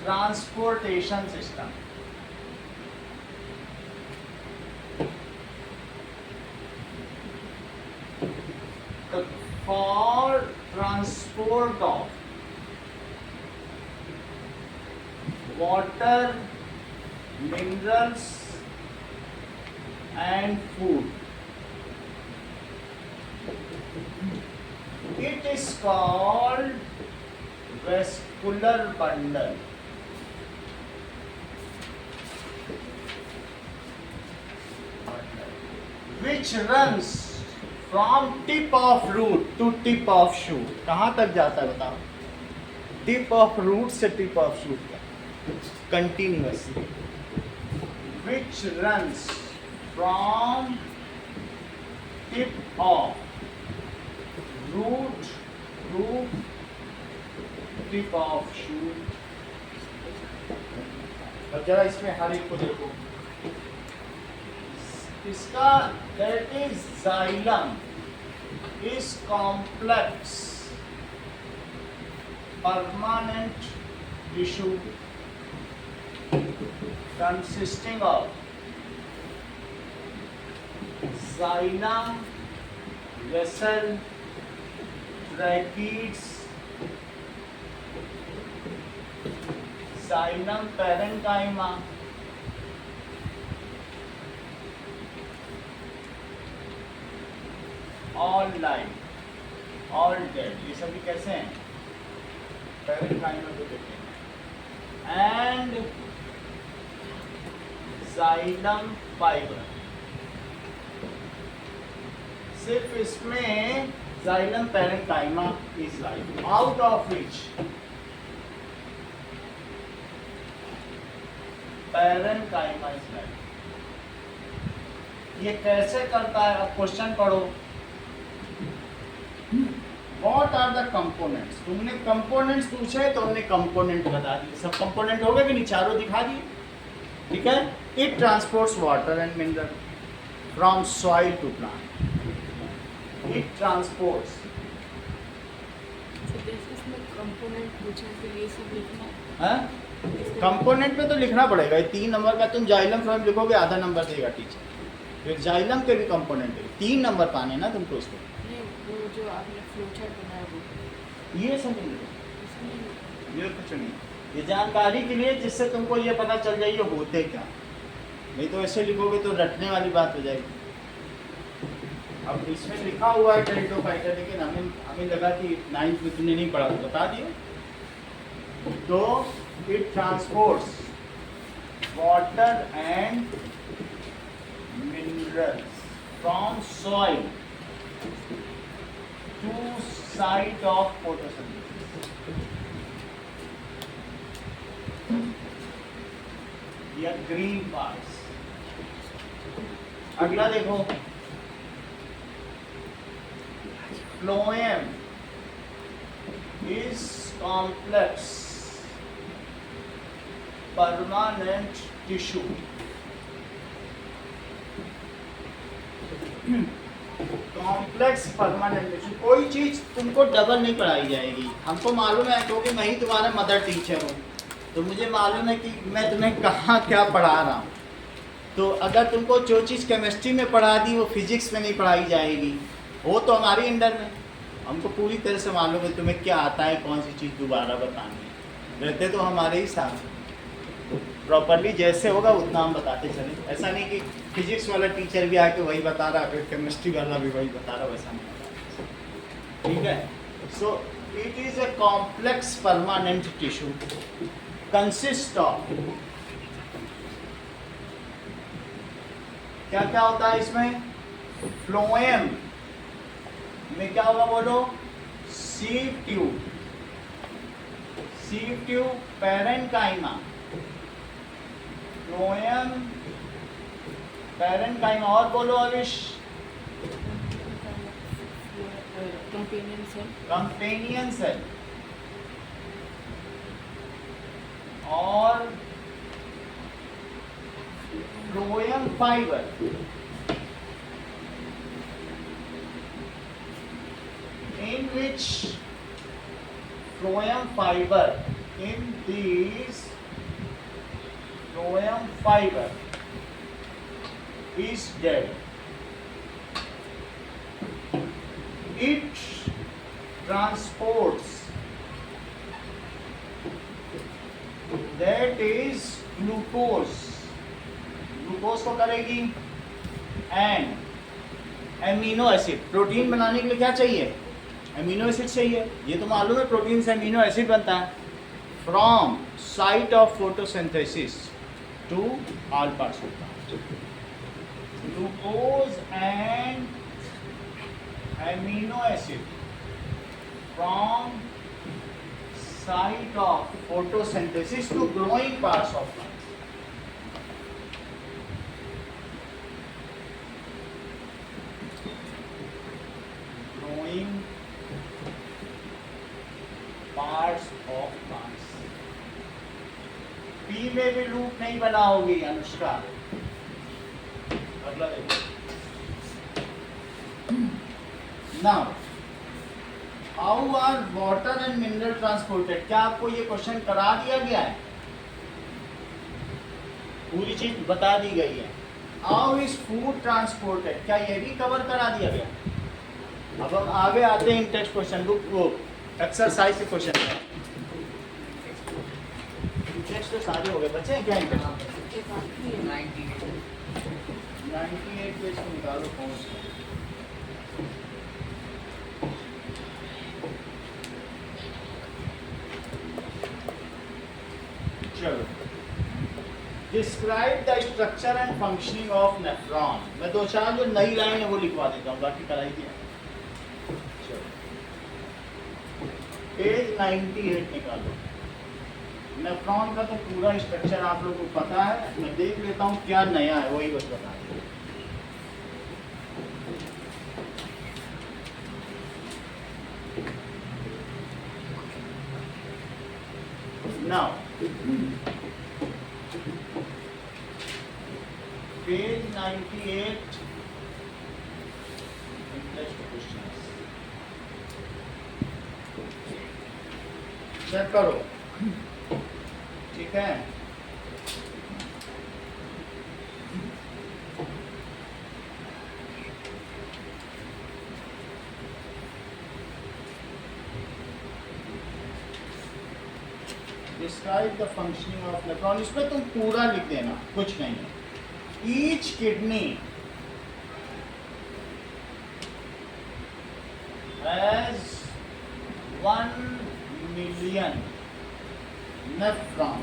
transportation system. For transport of water, minerals and food. It is called vascular bundle. Which runs from tip of root to tip of shoot. कहाँ तक जाता है बताओ? Tip of root से tip of shoot तक continuously. Which runs from tip of root to tip of shoot. अब जरा इसमें हर एक को देखो। इसका that is xylem is complex permanent tissue consisting of xylem, vessel, tracheids, xylem parenchyma, all live, all dead, ये सभी कैसे हैं? पैरेंकाइमा को कहते हैं। एंड जाइलम फाइबर, सिर्फ इसमें xylem parenchyma is live, out of which parenchyma is live. ये कैसे करता है? अब क्वेश्चन पढ़ो। What are the components? तुमने components पूछे तो हमने component बता दिए। सब component हो गए कि नहीं? चारों दिखा दिए, ठीक है? It transports water and mineral from soil to plant. It transports. जैसे इसमें कंपोनेंट पूछा तो ये सब लिखना है। हाँ? Component में तो लिखना पड़ेगा। ये 3 नंबर का तुम जाइलम फ्लोएम लिखोगे, आधा नंबर देगा टीचर। फिर जाइलम के भी component है, 3 नंबर पाने ना तुमको उसको। वो जो आपने फ्लोचार्ट बनाया वो ये सब नहीं, इसमें ये कुछ नहीं, ये जानकारी के लिए जिससे तुमको ये पता चल जाए ये होते क्या। नहीं तो ऐसे लिखोगे तो रटने वाली बात हो जाएगी। अब इसमें लिखा हुआ है टेरिडोफाइटा, लेकिन हमें लगा कि 9th में तुमने नहीं पढ़ा तो बता दिए। तो it transports water and minerals from soil to site of photosynthesis। या ग्रीन पार्ट्स। अगला देखो, phloem is complex permanent tissue complex permanent tissue. कोई चीज तुमको डबल नहीं पढ़ाई जाएगी। हमको मालूम है क्योंकि मैं ही तुम्हारा मदर टीचर हूँ, तो मुझे मालूम है कि मैं तुम्हें कहाँ क्या पढ़ा रहा हूँ। तो अगर तुमको जो चीज़ केमिस्ट्री में पढ़ा दी वो फिजिक्स में नहीं पढ़ाई जाएगी, वो तो हमारी अंडर में। हमको पूरी तरह से मालूम है तुम्हें क्या आता है, कौन सी चीज़ दोबारा बतानी है। रहते तो हमारे ही साथ। प्रॉपरली जैसे होगा उतना हम बताते चलें। ऐसा नहीं कि फिजिक्स वाला टीचर भी आके वही बता रहा फिर केमिस्ट्री वाला भी वही बता रहा, वैसा नहीं बता। ठीक है। So it is a complex permanent tissue consist of, क्या क्या होता है इसमें? फ्लोएम में क्या होगा बोलो? Sieve tube, sieve tube, parenchyma, phloem, parenchyma, और बोलो अविश? कंपेनियन सेल, कंपेनियन सेल, और phloem fibre, in which phloem fiber, in these phloem fiber is dead. It transports, that is glucose, glucose को करेगी, एंड एमिनो एसिड, प्रोटीन बनाने के लिए क्या चाहिए? एमिनो एसिड चाहिए। ये तो मालूम है प्रोटीन से एमिनो एसिड बनता है। From site of photosynthesis to all parts of plant, glucose and amino acid from site of photosynthesis to growing parts of plant. Growing parts of plants. पी में भी लूप नहीं बनाओगी अनुष्का। अगला देखो। Now, how are water and mineral transported? क्या आपको ये question करा दिया गया है? पूरी चीज बता दी गई है। How is food transported? क्या ये भी कवर करा दिया गया? अब हम आगे आते हैं टेक्स्ट क्वेश्चन बुक, वो एक्सरसाइज के क्वेश्चन है। टेक्स्ट तो सारे हो गए, बच्चे हैं क्या इनके? एक आखिरी है 98 पेज को निकालो कौन सा? चलो, describe the structure and functioning of nephron. मैं दो चार जो नई लाइन है वो लिखवा देता हूँ, बाकी कराई दिया। पेज 98 निकालो। नेफ्रॉन का तो पूरा स्ट्रक्चर आप लोगों को पता है, मैं देख लेता हूँ क्या नया है वही बस बता दूँ। Now, page 98, next questions. Check करो, ठीक है? Describe the functioning of nephron. इसमें तुम पूरा लिख देना, कुछ नहीं है। Each kidney has 1 million nephron.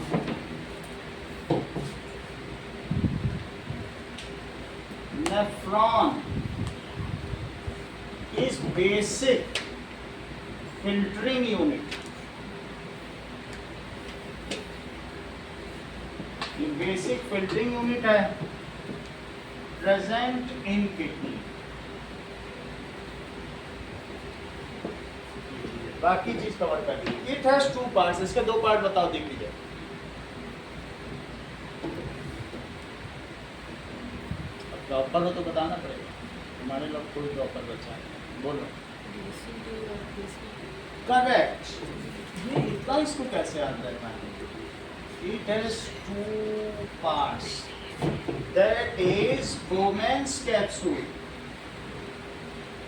Nephron is basic filtering unit. ये बेसिक फिल्टरिंग यूनिट है, प्रेजेंट इन किडनी। बाकी चीज कवर कर दी। इट हैज 2 पार्ट्स, इसके 2 पार्ट बताओ, देख लीजिए। अब प्रॉपर हो तो बताना पड़ेगा, हमारे लोग कोई प्रॉपर बच्चा है, बोलो। करेक्ट। ये इतना इसको कैसे याद रखना है? It has 2 parts. That is Bowman's capsule.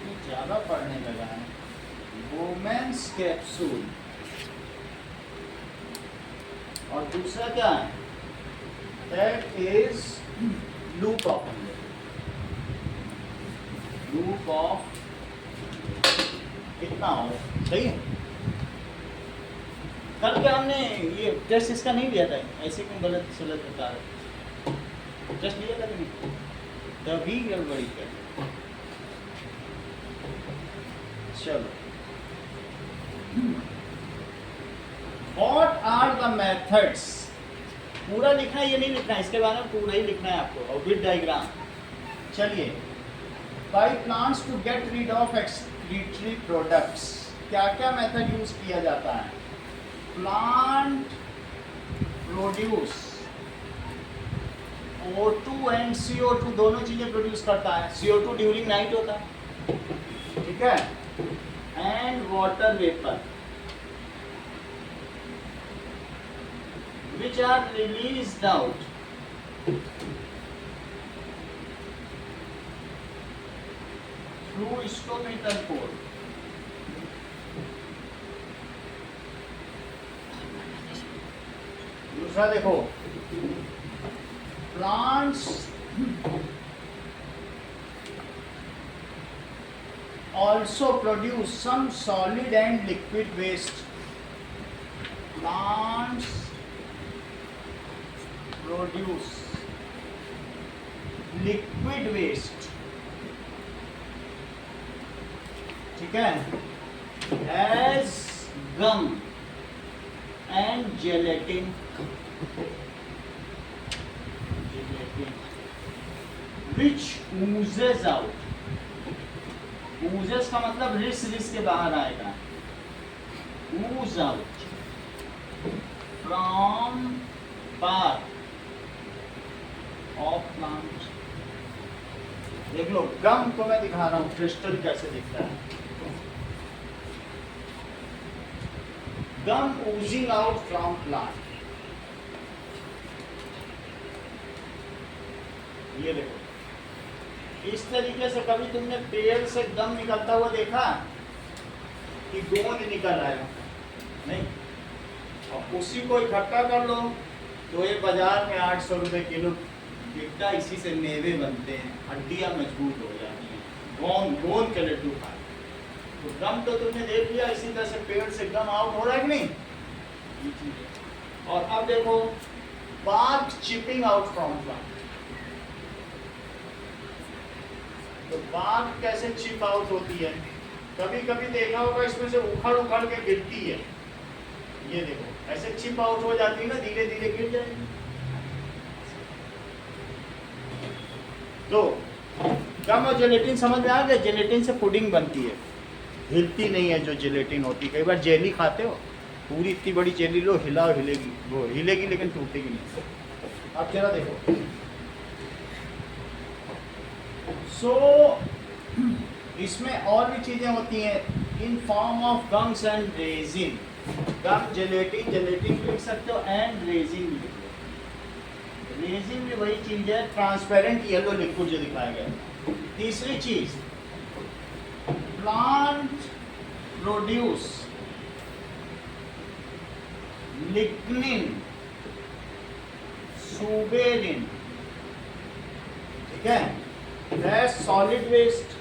ये ज़्यादा पढ़ने लगा है। Bowman's capsule. और दूसरा क्या है? दैट इज लूप ऑफ इतना हो, सही है। कल क्या हमने ये टेस्ट इसका नहीं लिया था, ऐसे क्यों गलत सलत बता रहे, टेस्ट लिया था कि नहीं, तभी गड़बड़ी कर। चलो, व्हाट आर द मेथड्स, पूरा लिखना है, ये नहीं लिखना है, इसके बारे में पूरा ही लिखना है आपको, और विद डायग्राम। चलिए, by plants to get rid of excretory products, क्या क्या मेथड यूज किया जाता है। Plant produce O2 and CO2 दोनों चीजें प्रोड्यूस करता है। CO2 ड्यूरिंग नाइट होता है, ठीक है, and water vapour which are released out through stomatal pore. दूसरा देखो, plants also produce some solid and liquid waste. Plants produce liquid waste, ठीक है, as gum and gelatin, which oozes out, oozes का मतलब रिस के बाहर आएगा, ooze out from bark of plant. देख लो, गम को मैं दिखा रहा हूं क्रिस्टल कैसे दिखता है। गम ओजिंग आउट फ्रॉम प्लांट, ये देखो, इस तरीके से कभी तुमने पेड़ से गम निकलता हुआ देखा कि गोंद निकल रहा है? नहीं। और उसी को इकट्ठा कर लो तो ये बाजार में 800 रुपए किलो बिकता, इसी से मेवे बनते हैं, हड्डियां मजबूत हो जाती हैं, गोंद के लड्डू खाए। तो गम तो तुमने देख लिया, इसी तरह से पेड़ से गम आउट हो रहा है कि नहीं। और अब देखो, bark chipping out from plant, तो बार्क कैसे चिप आउट होती है, कभी कभी देखा होगा, इसमें से उखड़ उखड़ के गिरती है, ये देखो ऐसे चिप आउट हो जाती है ना, धीरे धीरे गिर जाएगी। तो गम और जेलेटिन समझ में आ गया, जेलेटिन से पुडिंग बनती है, हिलती नहीं है जो जेलेटिन होती है। कई बार जेली खाते हो, पूरी इतनी बड़ी जेली लो, हिलाओ, हिलेगी, वो हिलेगी लेकिन टूटेगी नहीं। अब जरा देखो, इसमें और भी चीजें होती हैं in form of gums and resin. Gum, gelatin, gelatin भी लिख सकते हो, एंड रेजिन भी लिख लो। रेजिन भी वही चीज है, ट्रांसपेरेंट येलो लिक्विड जो दिखाया गया। तीसरी चीज, प्लांट प्रोड्यूस लिग्निन, सुबेरिन, ठीक है, that's solid waste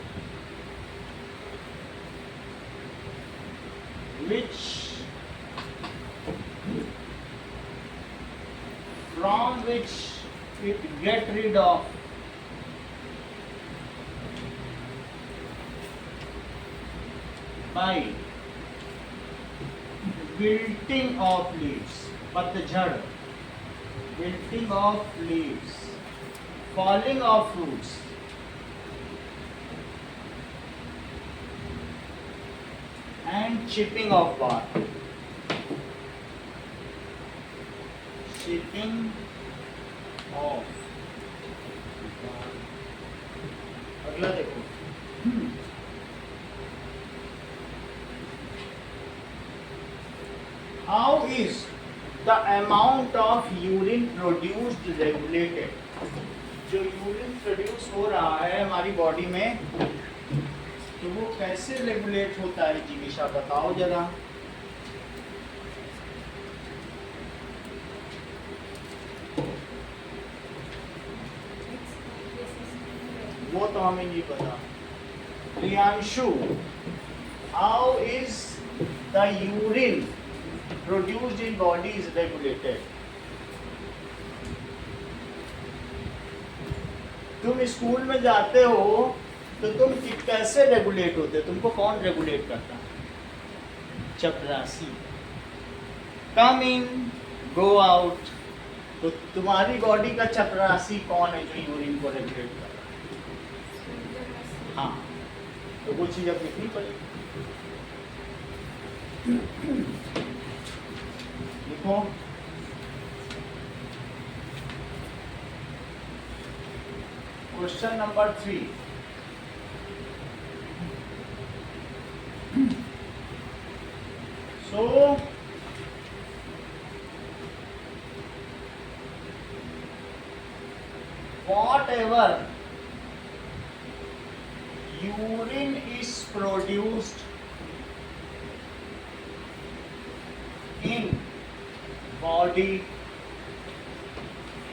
which from which it get rid of by wilting of leaves, patjhad, wilting of leaves, falling of fruits, and chipping of bark. Chipping of bark. अगला देखो, how is the amount of urine produced regulated? जो urine produce हो रहा है हमारी body में, तो वो कैसे रेगुलेट होता है, जिगिशा बताओ जरा। तो हमें नहीं पता। Priyanshu, how is the urine produced in body is regulated? तुम स्कूल में जाते हो तो तुम कैसे रेगुलेट होते? तुमको कौन रेगुलेट करता? चपरासी। कम इन गो आउट। तो तुम्हारी बॉडी का चपरासी कौन है जो यूरिन को रेगुलेट कर रहा है? हाँ, तो वो चीज अब लिखनी पड़ेगी। लिखो, question number 3। So whatever urine is produced in body,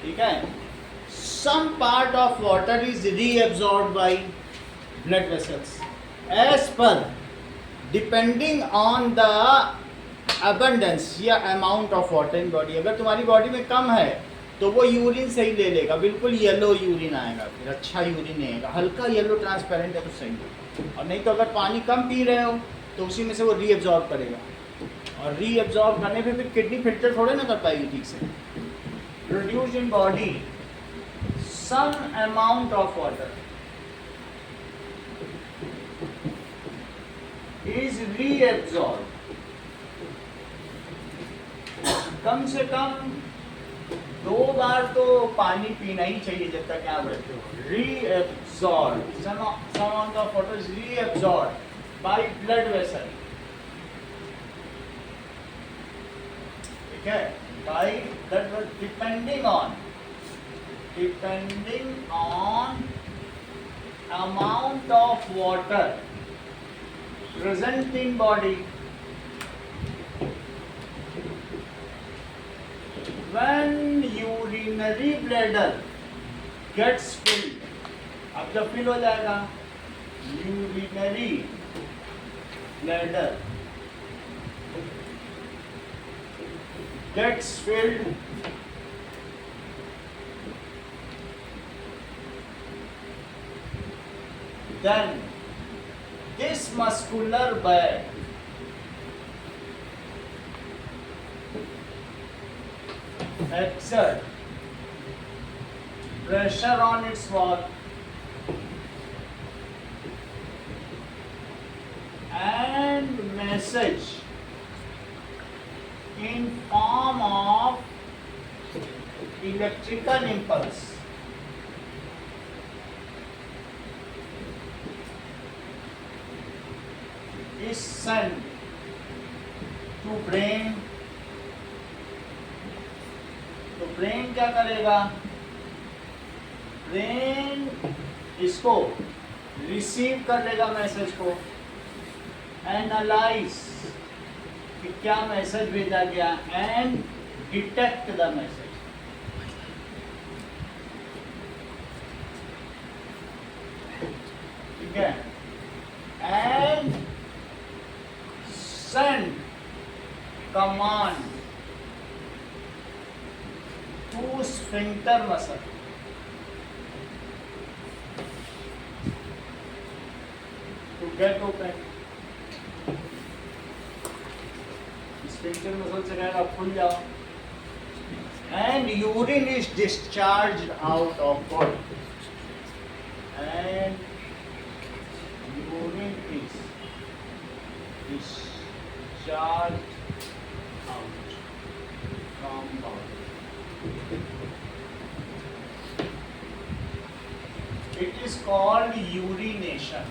ठीक है, some part of water is reabsorbed by blood vessels as per depending on the abundance या amount of water in body। अगर तुम्हारी बॉडी में कम है तो वो यूरिन सही ले लेगा, बिल्कुल येलो यूरिन आएगा, फिर अच्छा यूरिन नहीं आएगा। हल्का येलो ट्रांसपेरेंट है तो सही है, और नहीं तो अगर पानी कम पी रहे हो तो उसी में से वो रीअब्जॉर्ब करेगा, और रीअब्जॉर्ब करने पे फिर किडनी फिल्टर थोड़े ना कर पाएगी ठीक से। Produced in body some amount of water is reabsorb. कम से कम 2 बार तो पानी पीना ही चाहिए जब तक आप रहते हो। Reabsorb, some amount of water is reabsorb by blood vessel, ठीक है, by blood vessel, depending on amount of water present in body when urinary bladder gets filled। अब जब फिल हो जाएगा urinary bladder gets filled, then this muscular bag exert pressure on its wall and message in form of electrical impulse is sent to brain। तो brain क्या करेगा? Brain इसको receive कर लेगा मैसेज को, एनालाइज कि क्या मैसेज भेजा गया, एंड डिटेक्ट द मैसेज। ठीक है, and send command to sphincter muscle to get open। sphincter muscle से कहेगा खुल जाओ, and urine is discharged out of body, and urine is discharged out from body। It is called urination।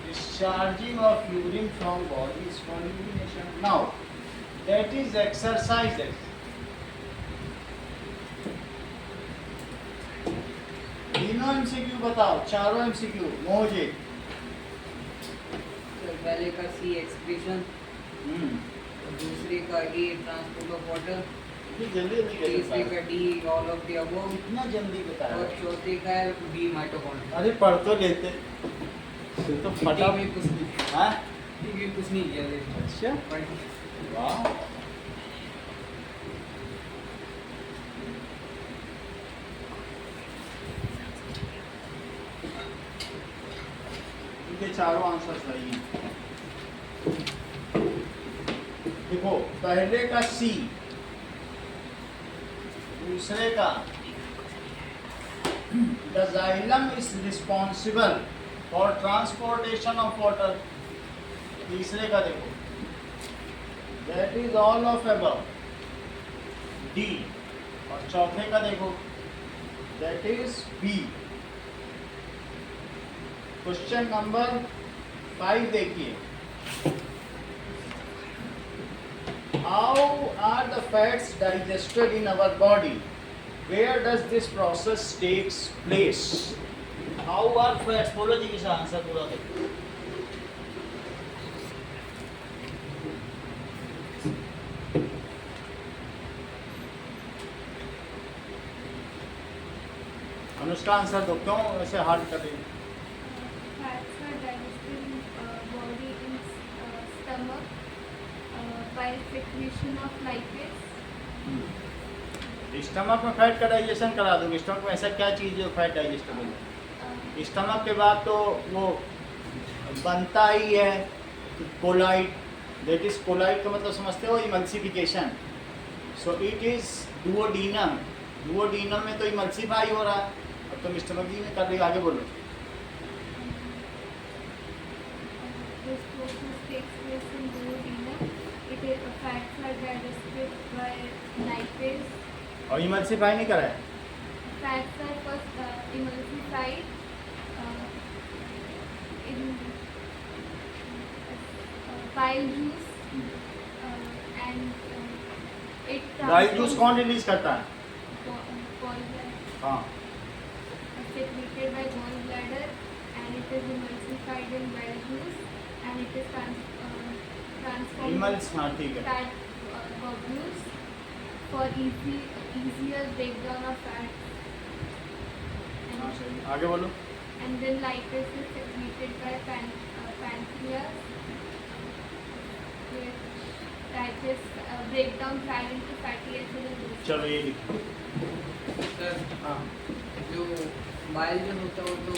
Discharging of urine from body is called urination। Now, that is exercises। तीनों MCQ बताओ, चारों MCQ मोजे। पहले का सी excretion, दूसरे का ई transport of water, जल्दी जल्दी कैसे तीसरे बता का D all of the above इतना जल्दी बता और रहा है? चौथे का है बी माइटोकॉन्ड्रिया। अरे पढ़ तो लेते फिर तो फटा टी में कुछ नहीं, हाँ टी में कुछ नहीं किया देखो। अच्छा पढ़- वाह इनके चारों आंसर सही हैं। देखो पहले का सी, दूसरे का the xylem is responsible for transportation of water, तीसरे का देखो that is all of above D, और चौथे का देखो that is B. Question number 5 देखिए, how are the fats digested in our body? Where does this process takes place? How are fats? बोलो जी इसका आंसर पूरा देखो। अनुष्का आंसर दो, क्यों ऐसे हार्ड कर रही है? Fats are digested in body in stomach by secretion of lipase. Stomach में फैट का डाइजेशन करा दोगे। स्टमक में ऐसा क्या चीज़ है जो फैट डाइजेस्टेबल है? स्टमक के बाद तो वो बनता ही है कोलाइट, दैट इज कोलाइट का मतलब समझते हो इमल्सिफिकेशन। सो इट इज डुओडीनम, डुओडीनम में तो इमल्सिफाई हो रहा है, अब तुम स्टमक ही में कर रही हो। आगे बोलो। This process takes place in duodenum. It is fats are digested by lipase. और इमल्सिफाई नहीं करा है? Fats are first emulsified in bile juice and it bile juice कौन रिलीज करता है? हाँ secreted by gallbladder and it is emulsified in bile juice and it is transformed इमल्स, हाँ ठीक है। fat globules for easier breakdown of fat हाँ सही, आगे बोलो। and then lipase is secreted by pancreas which digest break down fat into fatty acid and glucose. चलो ये लिखो। सर हाँ जो बाइल जो होता है वो तो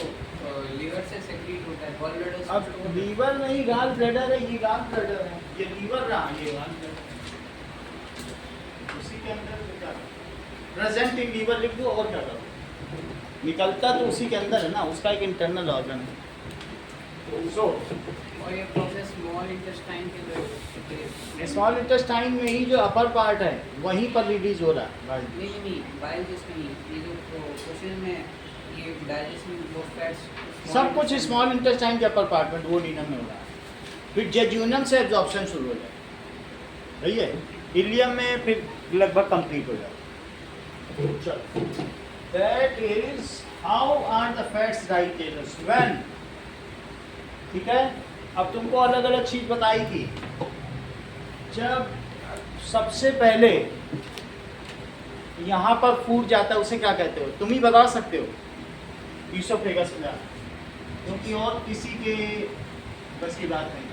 लीवर से सेक्रेट होता है, गॉल ब्लैडर से अब लीवर नहीं, गाल ब्लैडर है, ये गाल ब्लैडर है, ये लीवर रहा, ये गाल ब्लैडर उसी के अंदर क्या प्रेजेंट इन लीवर लिख दो और क्या करो, निकलता तो उसी के अंदर है ना, उसका एक इंटरनल ऑर्गन है। सो और ये प्रोसेस स्मॉल इंटेस्टाइन के स्मॉल इंटेस्टाइन में ही जो अपर पार्ट है वहीं पर रिलीज हो रहा है गाल। नहीं बाइल जूस नहीं, ये जो क्वेश्चन में ये डाइजेशन वो फैट्स सब कुछ स्मॉल इंटेस्टाइन के अपर पार्ट में डुओडेनम में हो रहा है, फिर जेजुनम से एब्जॉर्प्शन शुरू हो जाए, सही है, इलियम में फिर लगभग कंप्लीट हो जाए। That is how are the fats digested when, ठीक है। अब तुमको अलग अलग चीज बताई थी, जब सबसे पहले यहाँ पर फूड जाता है उसे क्या कहते हो, तुम ही बता सकते हो। ईसोफेगस में जाता है, क्योंकि और किसी के बस की बात नहीं,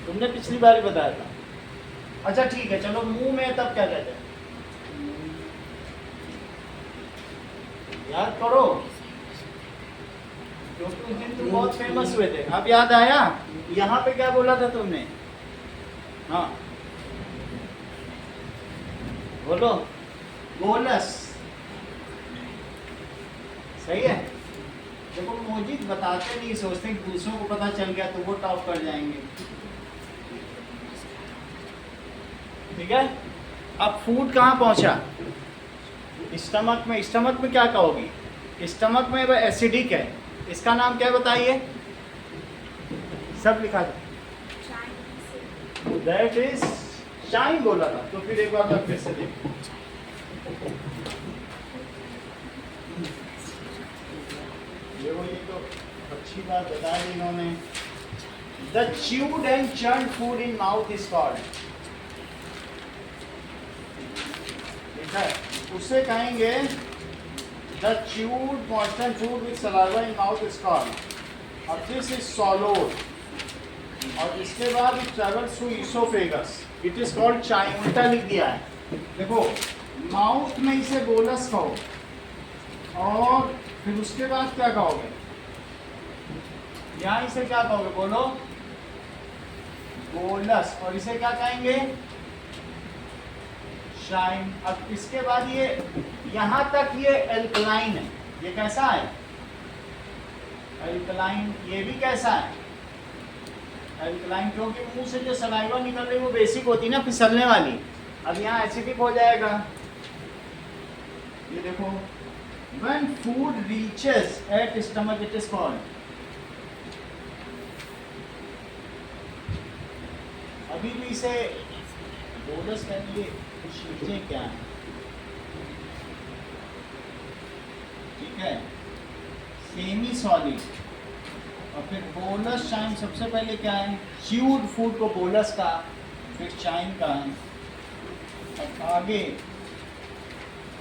तुमने पिछली बार ही बताया था। अच्छा ठीक है, चलो मुंह में तब क्या कहते हैं, याद करो, क्योंकि उस दिन तुम बहुत फेमस हुए थे। अब याद आया, यहाँ पे क्या बोला था तुमने? हाँ बोलो, बोनस, सही है। देखो मोजिद बताते नहीं, सोचते हैं दूसरों को पता चल गया तो वो टॉप कर जाएंगे, ठीक है। अब फूड कहाँ पहुंचा? स्टमक में। स्टमक में क्या कहोगी? स्टमक में वह एसिडिक है, इसका नाम क्या बताइए, सब लिखा था, दैट इज शाइन बोला था। तो फिर एक बार मैं फिर से देखो, देखो ये तो अच्छी बात बता दी इन्होंने। The chewed and churned food in mouth is called, ठीक है, उसे कहेंगे the chewed constant food with saliva in mouth is called. अब दिस इज सॉलोड, और इसके बाद it travels through oesophagus, it is called chyme. उल्टा लिख दिया है, देखो माउथ में इसे बोलस कहो, और फिर उसके बाद क्या कहोगे, यहाँ इसे क्या कहोगे, बोलो बोलस, और इसे क्या कहेंगे, शाइन। अब इसके बाद ये यहाँ तक ये एल्कलाइन है, ये कैसा है, एल्कलाइन। ये भी कैसा है, एल्कलाइन, क्योंकि मुंह से जो सलाइवा निकल रही है वो बेसिक होती है ना, फिसलने वाली। अब यहाँ एसिडिक हो जाएगा, ये देखो, when food reaches at stomach it is called। अभी भी इसे बोलस करने के कुछ चीजें क्या है, ठीक है, सेमी सॉलिड, और फिर बोलस चाइन। सबसे पहले क्या है, च्यूड फूड को बोलस का, फिर चाइन का है। अब आगे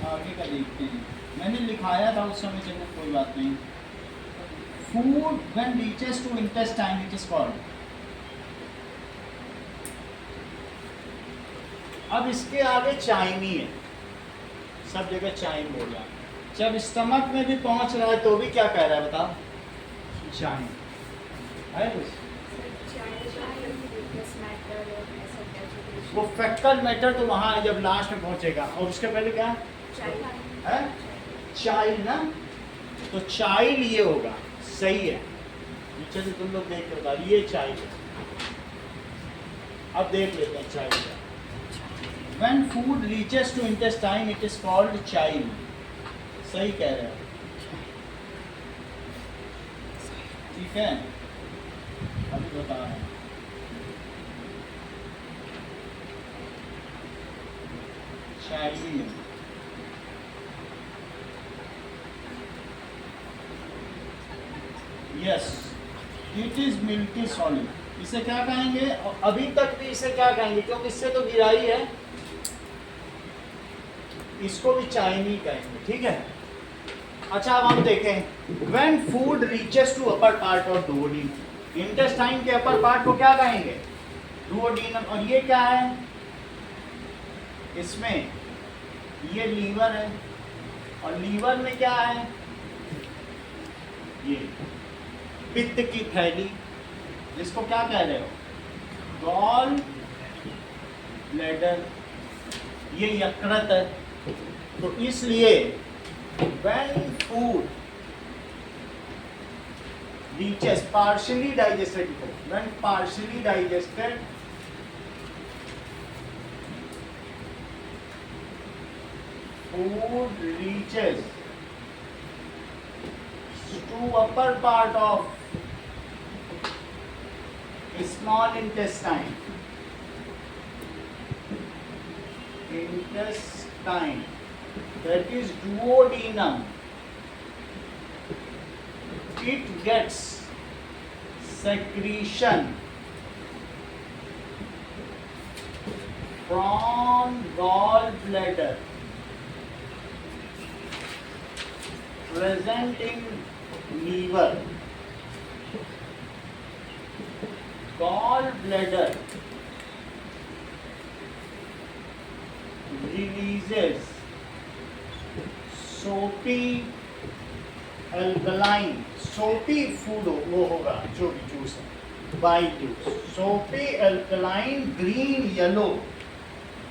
का देखते हैं, मैंने लिखाया था उस समय, चलो कोई बात नहीं। Food when reaches to intestine it is called. अब इसके आगे चाइनी है, सब जगह चाइन बोल रहा है। जब स्टमक में भी पहुंच रहा है तो भी क्या कह रहा है, बताओ, चाइन है कुछ? वो फैक्टल मैटर तो वहाँ है जब लास्ट में पहुंचेगा, और उसके पहले क्या है, चाइल्ड ना, तो चाइल्ड ये होगा, सही है। नीचे से तुम लोग देख के बता, ये चाइल्ड है। अब देख लेते हैं चाइल्ड का। When food reaches to intestine, it is called chyle। सही कह रहे हो, ठीक है, अभी बता रहे हैं। Chyle, yes, it is milky solid. इसे क्या कहेंगे, अभी तक भी इसे क्या कहेंगे, क्योंकि इससे तो गिरा ही है, इसको भी चाइनी कहेंगे, ठीक है। अच्छा, अब हम देखें, when food reaches to upper part of duodenum. Intestine के अपर पार्ट को क्या कहेंगे, डुओडीनम। और ये क्या है, इसमें ये लीवर है, और लीवर में क्या है, ये पित्त की थैली, जिसको क्या कह रहे हो, गॉल ब्लैडर, ये यकृत है। तो इसलिए when food reaches partially digested, when partially digested, food reaches to upper part of small intestine, that is duodenum, it gets secretion from gallbladder present in liver. Gallbladder releases soapy alkaline, soapy food वो होगा जो भी juice है, bile juice, soapy alkaline green yellow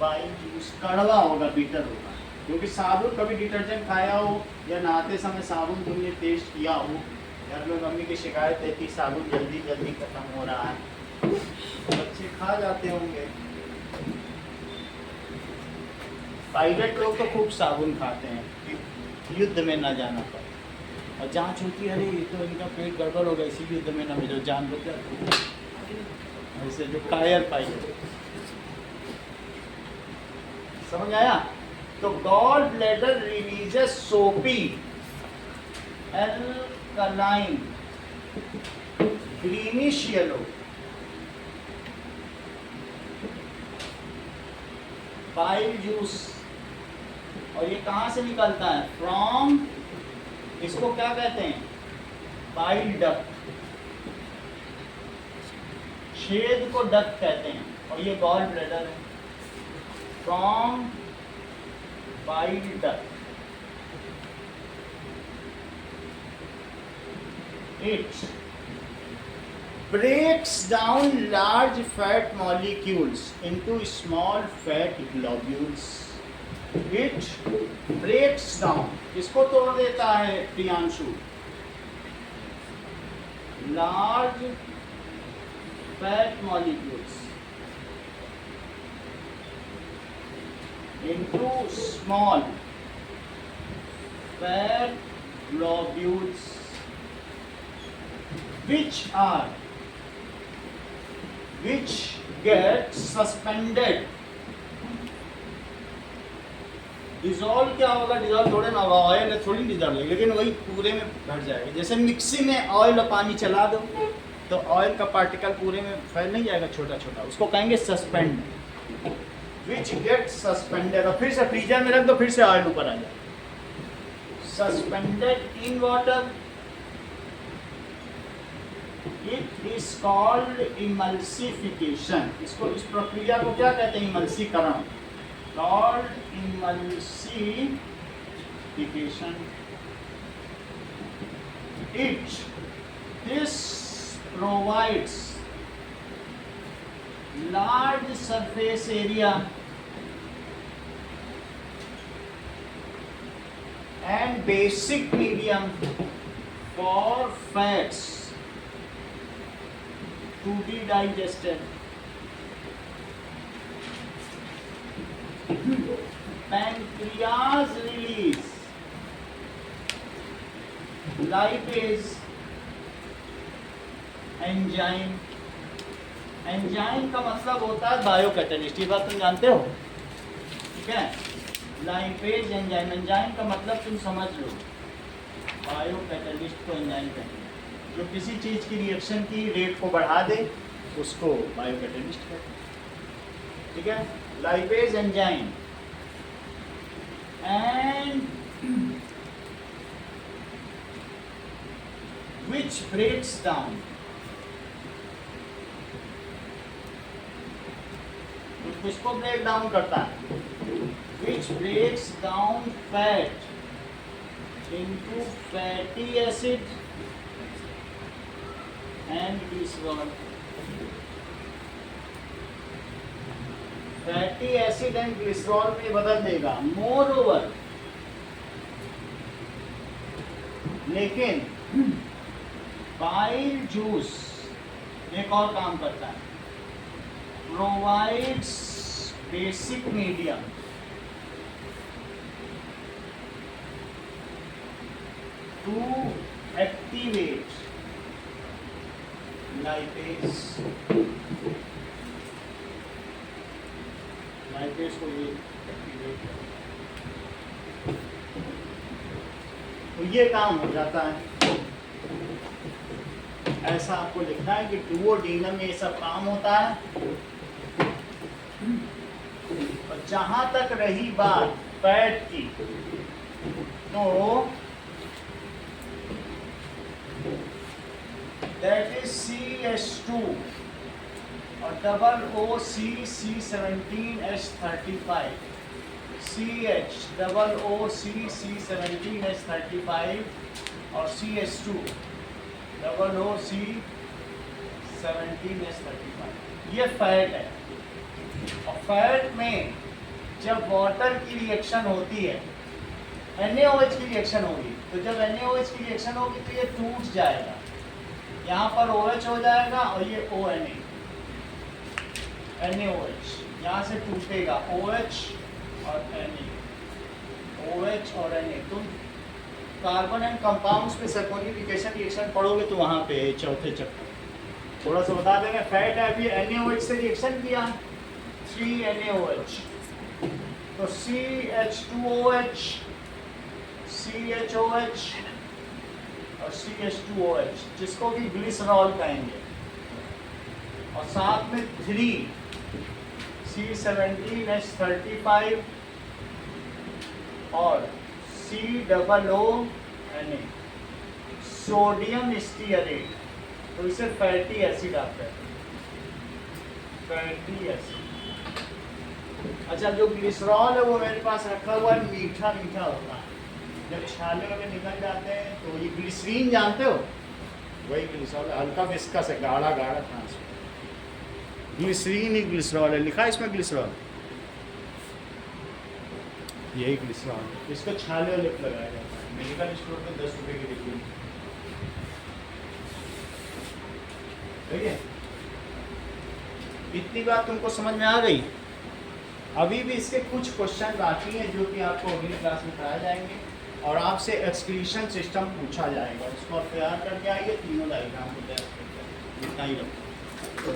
bile juice, कड़वा होगा, beater होगा, क्योंकि साबुन, कभी डिटर्जेंट खाया हो या नहाते समय साबुन तुमने टेस्ट किया हो, घर में मम्मी की शिकायत है कि साबुन जल्दी जल्दी खत्म हो रहा है, बच्चे खा जाते होंगे। पायलट लोग तो खूब साबुन खाते हैं कि युद्ध में ना जाना पड़े, और जांच होती है, अरे ये तो इनका पेट गड़बड़ होगा, इसी युद्ध में ना मिलो, जान बच जाती है। ऐसे जो कायर पायलट, समझ आया? तो गॉल ब्लैडर रिलीजेस सोपी alkaline greenish yellow bile juice और ये कहाँ से निकलता है? फ्रॉम, इसको क्या कहते हैं? बाइल डक्ट, छेद को डक्ट कहते हैं, और ये गॉल ब्लैडर है। From bile duct, it breaks down large fat molecules into small fat globules. It breaks down, इसको तोड़ देता है Priyanshu, large fat molecules into small fat globules which get suspended. Dissolve क्या होगा? डिजॉल्व थोड़े ना होगा, ऑयल थोड़ी डिजॉल्व होगी, लेकिन वही पूरे में भर जाएगा। जैसे मिक्सी में ऑयल और पानी चला दो तो ऑयल का पार्टिकल पूरे में फैल नहीं जाएगा छोटा छोटा, उसको कहेंगे सस्पेंड। विच गेट सस्पेंडेड, और फिर से फ्रीजर में रख दो, फिर से ऑयल ऊपर आ जाए। Suspended in water, it is called emulsification. इसको, इस प्रक्रिया को क्या कहते हैं? इमल्सीकरण, called emulsification. This provides large surface area and basic medium for fats to be digested. Pancreas release lipase enzyme. Enzyme का मतलब होता है बायो कैटलिस्ट, ये बात तुम जानते हो, ठीक है? लाइपेज एंजाइम, एंजाइम का मतलब तुम समझ लो, बायो कैटलिस्ट को एंजाइम कहते हैं। जो किसी चीज़ की रिएक्शन की रेट को बढ़ा दे उसको बायो कैटलिस्ट कहते हैं, ठीक है? Lipase enzyme and which breaks down, किसको ब्रेक डाउन करता है? Which breaks down fat into fatty acid and glycerol. Fatty acid and glycerol में बदल देगा। मोर ओवर, लेकिन बाइल जूस एक और काम करता है, provides basic medium to activate lipase को ये activate करता है, तो ये काम हो जाता है। ऐसा आपको लिखना है कि डुओडेनम में ये सब काम होता है। और जहां तक रही बात फैट की, तो दैट इज CH2 और double OC C17H35, CH double OC C17H35 और CH2 डबल OC 17H35, ये फैट है। और फैट में जब वाटर की रिएक्शन होती है, NaOH की रिएक्शन होगी, तो जब NaOH की रिएक्शन होगी तो ये टूट जाएगा, यहाँ पर OH हो जाएगा और ये ONA, NaOH यहाँ से टूटेगा, OH और Na, OH और Na। तुम कार्बन एंड कंपाउंड्स पे सल्फोनिफिकेशन रिएक्शन पढ़ोगे तो वहाँ पे चौथे चैप्टर थोड़ा सा बता देंगे। फैट है, अभी NaOH से रिएक्शन किया, 3NaOH, तो CH2OH, CHOH और CH2OH, जिसको भी ग्लिसरॉल कहेंगे, और साथ में 3 C17H35 और COONA सोडियम स्टीयरेट, तो इसे फैटी एसिड आता है, फैटी एसिड। अच्छा, जो ग्लिसरॉल है वो मेरे पास रखा हुआ है, मीठा मीठा होता है, जब छाले वाले निकल जाते हैं तो ये ग्लिसरीन जानते हो, वही ग्लिसरॉल, हल्का विस्कस है, गाढ़ा गाढ़ा ट्रांसपेरेंट, ग्लिसरीन ही ग्लिसरॉल है, लिखा है इसमें ग्लिसरॉल, यही ग्लिसरॉल। इसको छाले वाले पे लगाया जाता है, मेडिकल स्टोर पे 10 रुपये की बिकती है। ठीक है, इतनी बात तुमको समझ में आ गई? अभी भी इसके कुछ क्वेश्चन बाकी हैं जो कि आपको अगली क्लास में कराए जाएंगे और आपसे एक्सक्रीशन सिस्टम पूछा जाएगा, इसको आप तैयार करके आइए, तीनों डायग्राम को तैयार करके, इतना ही रखो।